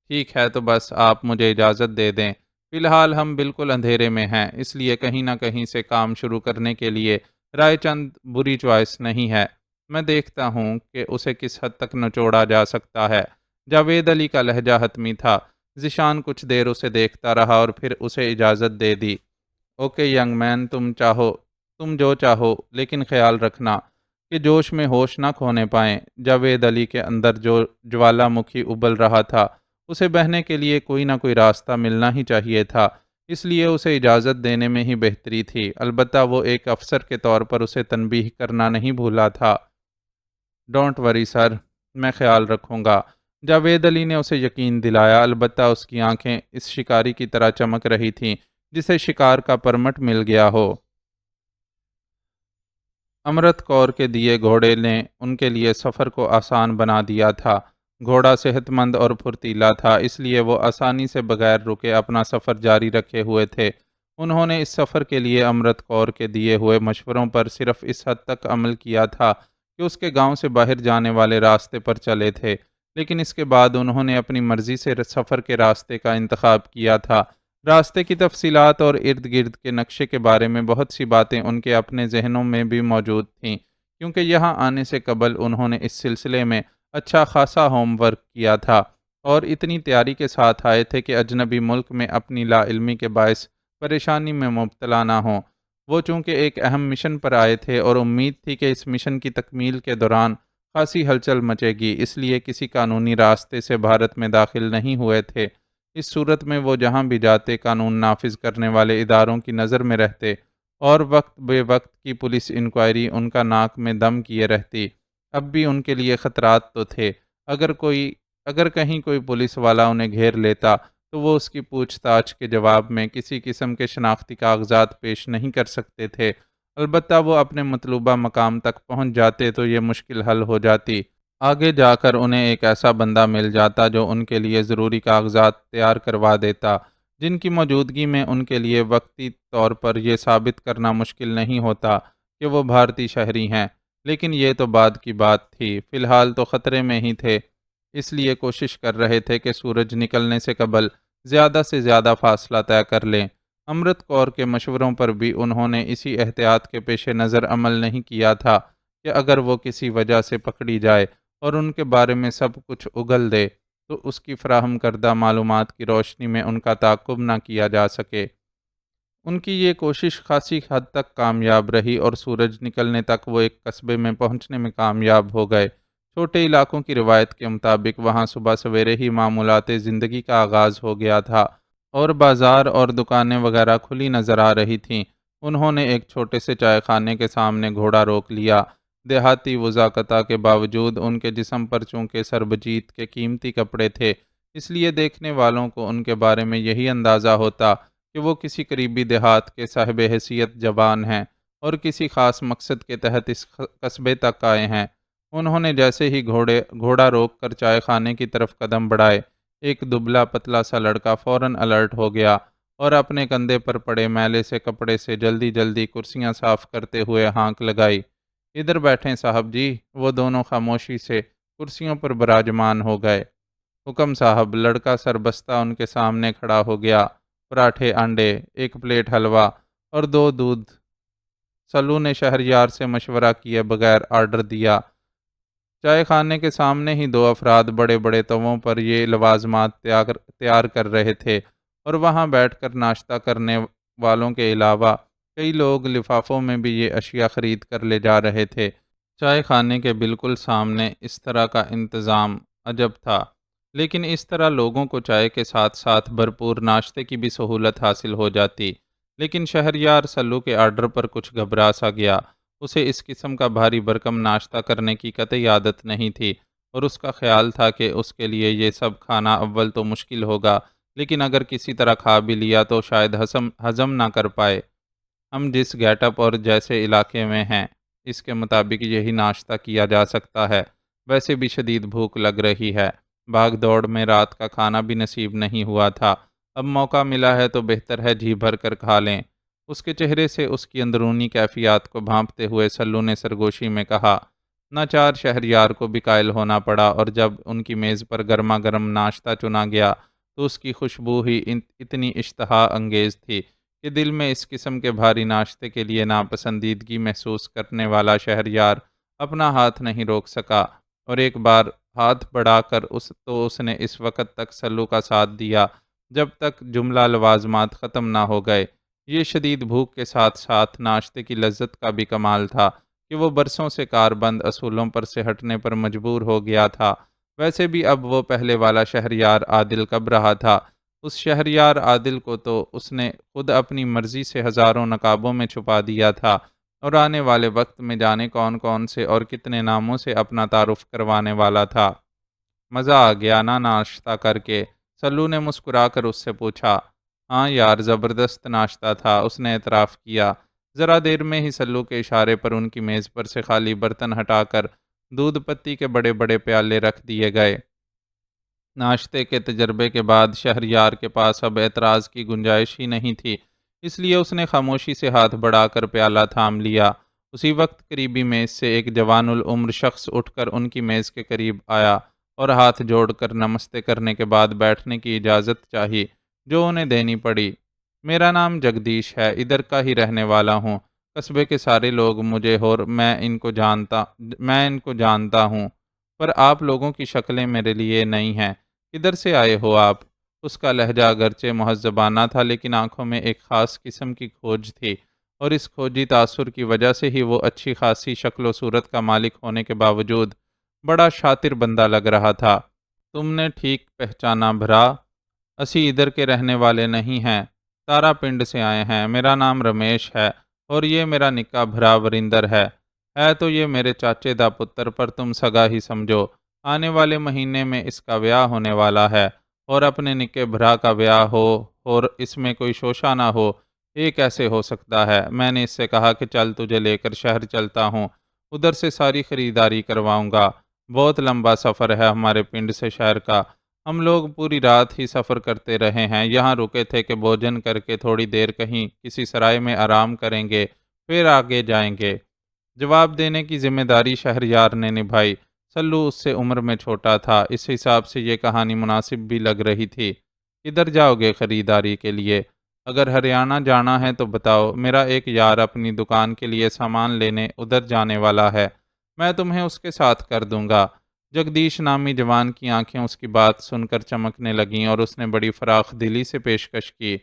ٹھیک ہے، تو بس آپ مجھے اجازت دے دیں۔ فی الحال ہم بالکل اندھیرے میں ہیں، اس لیے کہیں نہ کہیں سے کام شروع کرنے کے لیے رائے چند بری چوائس نہیں ہے۔ میں دیکھتا ہوں کہ اسے کس حد تک نچوڑا جا سکتا ہے۔ جاوید علی کا لہجہ حتمی تھا۔ ذیشان کچھ دیر اسے دیکھتا رہا اور پھر اسے اجازت دے دی۔ اوکے ینگ مین، تم جو چاہو، لیکن خیال رکھنا کہ جوش میں ہوش نہ کھونے پائیں۔ جاوید علی کے اندر جو جوالا مکھی ابل رہا تھا، اسے بہنے کے لیے کوئی نہ کوئی راستہ ملنا ہی چاہیے تھا، اس لیے اسے اجازت دینے میں ہی بہتری تھی۔ البتہ وہ ایک افسر کے طور پر اسے تنبیہ کرنا نہیں بھولا تھا۔ ڈونٹ وری سر، میں خیال رکھوں گا، جاوید علی نے اسے یقین دلایا، البتہ اس کی آنکھیں اس شکاری کی طرح چمک رہی تھیں جسے شکار کا پرمٹ مل گیا ہو۔ امرت کور کے دیے گھوڑے نے ان کے لیے سفر کو آسان بنا دیا تھا۔ گھوڑا صحت مند اور پھرتیلا تھا، اس لیے وہ آسانی سے بغیر رکے اپنا سفر جاری رکھے ہوئے تھے۔ انہوں نے اس سفر کے لیے امرت کور کے دیے ہوئے مشوروں پر صرف اس حد تک عمل کیا تھا کہ اس کے گاؤں سے باہر جانے والے راستے پر چلے تھے، لیکن اس کے بعد انہوں نے اپنی مرضی سے سفر کے راستے کا انتخاب کیا تھا۔ راستے کی تفصیلات اور ارد گرد کے نقشے کے بارے میں بہت سی باتیں ان کے اپنے ذہنوں میں بھی موجود تھیں، کیونکہ یہاں آنے سے قبل انہوں نے اس سلسلے میں اچھا خاصا ہوم ورک کیا تھا اور اتنی تیاری کے ساتھ آئے تھے کہ اجنبی ملک میں اپنی لا علمی کے باعث پریشانی میں مبتلا نہ ہوں۔ وہ چونکہ ایک اہم مشن پر آئے تھے اور امید تھی کہ اس مشن کی تکمیل کے دوران خاصی ہلچل مچے گی، اس لیے کسی قانونی راستے سے بھارت میں داخل نہیں ہوئے تھے۔ اس صورت میں وہ جہاں بھی جاتے قانون نافذ کرنے والے اداروں کی نظر میں رہتے اور وقت بے وقت کی پولیس انکوائری ان کا ناک میں دم کیے رہتی۔ اب بھی ان کے لیے خطرات تو تھے، اگر کہیں کوئی پولیس والا انہیں گھیر لیتا تو وہ اس کی پوچھ تاچھ کے جواب میں کسی قسم کے شناختی کاغذات پیش نہیں کر سکتے تھے۔ البتہ وہ اپنے مطلوبہ مقام تک پہنچ جاتے تو یہ مشکل حل ہو جاتی۔ آگے جا کر انہیں ایک ایسا بندہ مل جاتا جو ان کے لیے ضروری کاغذات تیار کروا دیتا، جن کی موجودگی میں ان کے لیے وقتی طور پر یہ ثابت کرنا مشکل نہیں ہوتا کہ وہ بھارتی شہری ہیں۔ لیکن یہ تو بعد کی بات تھی، فی الحال تو خطرے میں ہی تھے، اس لیے کوشش کر رہے تھے کہ سورج نکلنے سے قبل زیادہ سے زیادہ فاصلہ طے کر لیں۔ امرت کور کے مشوروں پر بھی انہوں نے اسی احتیاط کے پیش نظر عمل نہیں کیا تھا کہ اگر وہ کسی وجہ سے پکڑی جائے اور ان کے بارے میں سب کچھ اگل دے تو اس کی فراہم کردہ معلومات کی روشنی میں ان کا تعاقب نہ کیا جا سکے۔ ان کی یہ کوشش خاصی حد تک کامیاب رہی اور سورج نکلنے تک وہ ایک قصبے میں پہنچنے میں کامیاب ہو گئے۔ چھوٹے علاقوں کی روایت کے مطابق وہاں صبح سویرے ہی معمولات زندگی کا آغاز ہو گیا تھا اور بازار اور دکانیں وغیرہ کھلی نظر آ رہی تھیں۔ انہوں نے ایک چھوٹے سے چائے خانے کے سامنے گھوڑا روک لیا۔ دیہاتی وضاقتہ کے باوجود ان کے جسم پر چونکہ سربجیت کے قیمتی کپڑے تھے، اس لیے دیکھنے والوں کو ان کے بارے میں یہی اندازہ ہوتا کہ وہ کسی قریبی دیہات کے صاحب حیثیت جوان ہیں اور کسی خاص مقصد کے تحت اس قصبے تک آئے ہیں۔ انہوں نے جیسے ہی گھوڑا روک کر چائے خانے کی طرف قدم بڑھائے، ایک دبلا پتلا سا لڑکا فوراً الرٹ ہو گیا اور اپنے کندھے پر پڑے میلے سے کپڑے سے جلدی جلدی کرسیاں صاف کرتے ہوئے ہانک لگائی۔ ادھر بیٹھیں صاحب جی۔ وہ دونوں خاموشی سے کرسیوں پر براجمان ہو گئے۔ حکم صاحب۔ لڑکا سربستہ ان کے سامنے کھڑا ہو گیا۔ پراٹھے، انڈے، ایک پلیٹ حلوہ اور 2 دودھ۔ سلو نے شہریار سے مشورہ کیے بغیر آرڈر دیا۔ چائے خانے کے سامنے ہی 2 افراد بڑے بڑے تووں پر یہ لوازمات تیار کر رہے تھے اور وہاں بیٹھ کر ناشتہ کرنے والوں کے علاوہ کئی لوگ لفافوں میں بھی یہ اشیاء خرید کر لے جا رہے تھے۔ چائے خانے کے بالکل سامنے اس طرح کا انتظام عجب تھا، لیکن اس طرح لوگوں کو چائے کے ساتھ ساتھ بھرپور ناشتے کی بھی سہولت حاصل ہو جاتی۔ لیکن شہریار سلو کے آرڈر پر کچھ گھبرا سا گیا۔ اسے اس قسم کا بھاری بھرکم ناشتہ کرنے کی قطعی عادت نہیں تھی اور اس کا خیال تھا کہ اس کے لیے یہ سب کھانا اول تو مشکل ہوگا، لیکن اگر کسی طرح کھا بھی لیا تو شاید ہضم نہ کر پائے۔ ہم جس گیٹ اپ اور جیسے علاقے میں ہیں اس کے مطابق یہی ناشتہ کیا جا سکتا ہے۔ ویسے بھی شدید بھوک لگ رہی ہے، بھاگ دوڑ میں رات کا کھانا بھی نصیب نہیں ہوا تھا، اب موقع ملا ہے تو بہتر ہے جی بھر کر کھا لیں۔ اس کے چہرے سے اس کی اندرونی کیفیات کو بھانپتے ہوئے سلو نے سرگوشی میں کہا۔ ناچار شہریار کو بھی قائل ہونا پڑا اور جب ان کی میز پر گرما گرم ناشتہ چنا گیا تو اس کی خوشبو ہی اتنی اشتہا انگیز تھی کہ دل میں اس قسم کے بھاری ناشتے کے لیے ناپسندیدگی محسوس کرنے والا شہریار اپنا ہاتھ نہیں روک سکا اور ایک بار ہاتھ بڑھا کر اس نے اس وقت تک سلو کا ساتھ دیا جب تک جملہ لوازمات ختم نہ ہو گئے۔ یہ شدید بھوک کے ساتھ ساتھ ناشتے کی لذت کا بھی کمال تھا کہ وہ برسوں سے کار بند اصولوں پر سے ہٹنے پر مجبور ہو گیا تھا۔ ویسے بھی اب وہ پہلے والا شہریار عادل کب رہا تھا؟ اس شہریار عادل کو تو اس نے خود اپنی مرضی سے ہزاروں نقابوں میں چھپا دیا تھا اور آنے والے وقت میں جانے کون کون سے اور کتنے ناموں سے اپنا تعارف کروانے والا تھا۔ مزہ آ گیا نا ناشتہ کر کے؟ سلو نے مسکرا کر اس سے پوچھا۔ ہاں یار، زبردست ناشتہ تھا، اس نے اعتراف کیا۔ ذرا دیر میں ہی سلو کے اشارے پر ان کی میز پر سے خالی برتن ہٹا کر دودھ پتی کے بڑے بڑے پیالے رکھ دیے گئے۔ ناشتے کے تجربے کے بعد شہریار کے پاس اب اعتراض کی گنجائش ہی نہیں تھی۔ اس لیے اس نے خاموشی سے ہاتھ بڑھا کر پیالہ تھام لیا۔ اسی وقت قریبی میز سے ایک جوان العمر شخص اٹھ کر ان کی میز کے قریب آیا اور ہاتھ جوڑ کر نمستے کرنے کے بعد بیٹھنے کی اجازت چاہی، جو انہیں دینی پڑی۔ میرا نام جگدیش ہے، ادھر کا ہی رہنے والا ہوں۔ قصبے کے سارے لوگ مجھے اور میں ان کو جانتا ہوں، پر آپ لوگوں کی شکلیں میرے لیے نئی ہیں۔ کدھر سے آئے ہو آپ؟ اس کا لہجہ اگرچہ مہذبانہ تھا، لیکن آنکھوں میں ایک خاص قسم کی کھوج تھی، اور اس کھوجی تاثر کی وجہ سے ہی وہ اچھی خاصی شکل و صورت کا مالک ہونے کے باوجود بڑا شاطر بندہ لگ رہا تھا۔ تم نے ٹھیک پہچانا بھرا، اسی ادھر کے رہنے والے نہیں ہیں، تارا پنڈ سے آئے ہیں۔ میرا نام رمیش ہے، اور یہ میرا نکا بھرا وریندر ہے تو یہ میرے چاچے دا پتر، پر تم سگا ہی سمجھو۔ آنے والے مہینے میں اس کا بیاہ ہونے والا ہے، اور اپنے نکے بھرا کا بیاہ ہو اور اس میں کوئی شوشہ نہ ہو، یہ کیسے ہو سکتا ہے؟ میں نے اس سے کہا کہ چل تجھے لے کر شہر چلتا ہوں، ادھر سے ساری خریداری کرواؤں گا۔ بہت لمبا سفر ہے ہمارے پنڈ سے شہر کا، ہم لوگ پوری رات ہی سفر کرتے رہے ہیں، یہاں رکے تھے کہ بھوجن کر کے تھوڑی دیر کہیں کسی سرائے میں آرام کریں گے، پھر آگے جائیں گے۔ جواب دینے کی ذمہ داری شہریار نے نبھائی۔ سلو اس سے عمر میں چھوٹا تھا، اس حساب سے یہ کہانی مناسب بھی لگ رہی تھی۔ کدھر جاؤ گے خریداری کے لیے؟ اگر ہریانہ جانا ہے تو بتاؤ، میرا ایک یار اپنی دکان کے لیے سامان لینے ادھر جانے والا ہے، میں تمہیں اس کے ساتھ کر دوں گا۔ جگدیش نامی جوان کی آنکھیں اس کی بات سن کر چمکنے لگیں، اور اس نے بڑی فراخ دلی سے پیشکش کی۔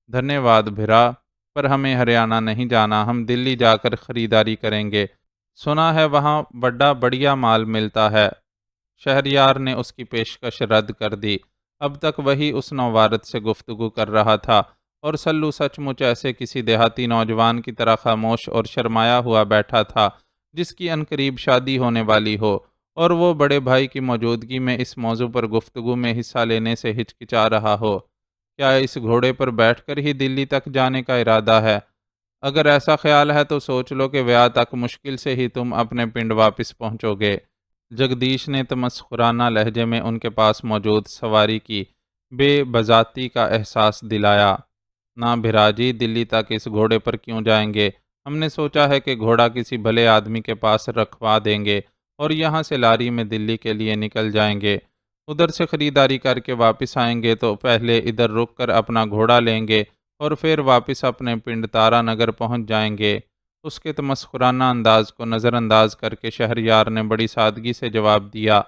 دھنیہ واد بھرا، پر ہمیں ہریانہ نہیں جانا، ہم دلی جا کر خریداری کریں گے، سنا ہے وہاں بڑا بڑھیا مال ملتا ہے۔ شہریار نے اس کی پیشکش رد کر دی۔ اب تک وہی اس نوارد سے گفتگو کر رہا تھا، اور سلو سچ مچ ایسے کسی دیہاتی نوجوان کی طرح خاموش اور شرمایا ہوا بیٹھا تھا، جس کی عنقریب شادی ہونے والی ہو، اور وہ بڑے بھائی کی موجودگی میں اس موضوع پر گفتگو میں حصہ لینے سے ہچکچا رہا ہو۔ کیا اس گھوڑے پر بیٹھ کر ہی دلی تک جانے کا ارادہ ہے؟ اگر ایسا خیال ہے تو سوچ لو کہ ویا تک مشکل سے ہی تم اپنے پنڈ واپس پہنچو گے۔ جگدیش نے تمسخرانہ لہجے میں ان کے پاس موجود سواری کی بے بذاتی کا احساس دلایا۔ نہ بھراجی، دلی تک اس گھوڑے پر کیوں جائیں گے؟ ہم نے سوچا ہے کہ گھوڑا کسی بھلے آدمی کے پاس رکھوا دیں گے، اور یہاں سے لاری میں دلی کے لیے نکل جائیں گے۔ ادھر سے خریداری کر کے واپس آئیں گے تو پہلے ادھر رک کر اپنا گھوڑا لیں گے، اور پھر واپس اپنے پنڈ تارا نگر پہنچ جائیں گے۔ اس کے تمسخرانہ انداز کو نظر انداز کر کے شہریار نے بڑی سادگی سے جواب دیا۔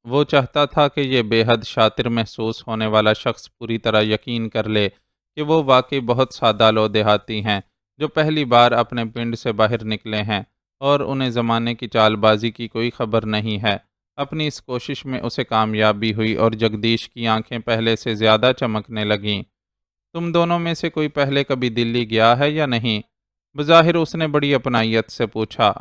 وہ چاہتا تھا کہ یہ بے حد شاطر محسوس ہونے والا شخص پوری طرح یقین کر لے کہ وہ واقعی بہت سادہ لو دیہاتی ہیں، جو پہلی بار اپنے پنڈ سے باہر نکلے ہیں، اور انہیں زمانے کی چال بازی کی کوئی خبر نہیں ہے۔ اپنی اس کوشش میں اسے کامیابی ہوئی، اور جگدیش کی آنکھیں پہلے سے زیادہ چمکنے لگیں۔ تم دونوں میں سے کوئی پہلے کبھی دلی گیا ہے یا نہیں؟ بظاہر اس نے بڑی اپنائیت سے پوچھا۔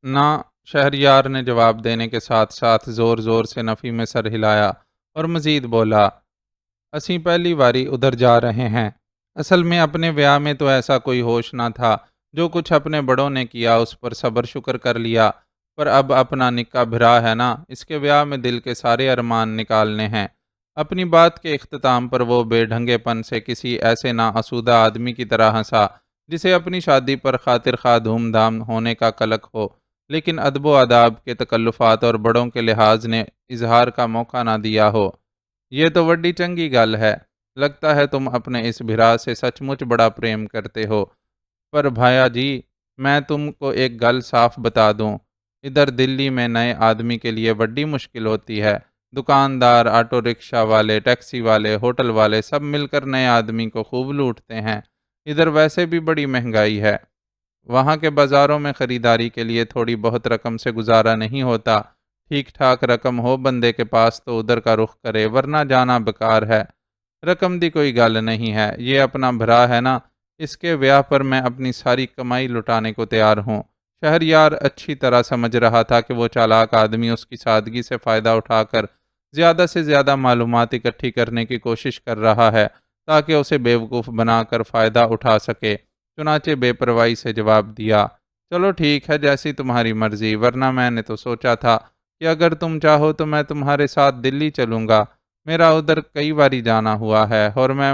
نہ، شہریار نے جواب دینے کے ساتھ ساتھ زور زور سے نفی میں سر ہلایا، اور مزید بولا، اسیں پہلی باری ادھر جا رہے ہیں۔ اصل میں اپنے بیاہ میں تو ایسا کوئی ہوش نہ تھا، جو کچھ اپنے بڑوں نے کیا اس پر صبر شکر کر لیا، پر اب اپنا نکا بھرا ہے نا، اس کے بیاہ میں دل کے سارے ارمان نکالنے ہیں۔ اپنی بات کے اختتام پر وہ بے ڈھنگے پن سے کسی ایسے ناآسودہ آدمی کی طرح ہنسا، جسے اپنی شادی پر خاطر خواہ دھوم دھام ہونے کا قلق ہو، لیکن ادب و آداب کے تکلفات اور بڑوں کے لحاظ نے اظہار کا موقع نہ دیا ہو۔ یہ تو وڈی چنگی گل ہے، لگتا ہے تم اپنے اس بھرا سے سچ مچ بڑا پریم کرتے ہو۔ پر بھایا جی، میں تم کو ایک گل صاف بتا دوں، ادھر دلی میں نئے آدمی کے لیے بڑی مشکل ہوتی ہے۔ دکاندار، آٹو رکشہ والے، ٹیکسی والے، ہوٹل والے سب مل کر نئے آدمی کو خوب لوٹتے ہیں۔ ادھر ویسے بھی بڑی مہنگائی ہے، وہاں کے بازاروں میں خریداری کے لیے تھوڑی بہت رقم سے گزارا نہیں ہوتا۔ ٹھیک ٹھاک رقم ہو بندے کے پاس تو ادھر کا رخ کرے، ورنہ جانا بیکار ہے۔ رقم دی کوئی گل نہیں ہے، یہ اپنا بھرا ہے نا، اس کے بیاہ پر میں اپنی ساری کمائی لٹانے کو تیار ہوں۔ شہریار اچھی طرح سمجھ رہا تھا کہ وہ چالاک آدمی اس کی سادگی سے فائدہ اٹھا کر زیادہ سے زیادہ معلومات اکٹھی کرنے کی کوشش کر رہا ہے، تاکہ اسے بیوقوف بنا کر فائدہ اٹھا سکے۔ چنانچہ بے پرواہی سے جواب دیا، چلو ٹھیک ہے، جیسی تمہاری مرضی، ورنہ میں نے تو سوچا تھا کہ اگر تم چاہو تو میں تمہارے ساتھ دلی چلوں گا، میرا ادھر کئی باری جانا ہوا ہے، اور میں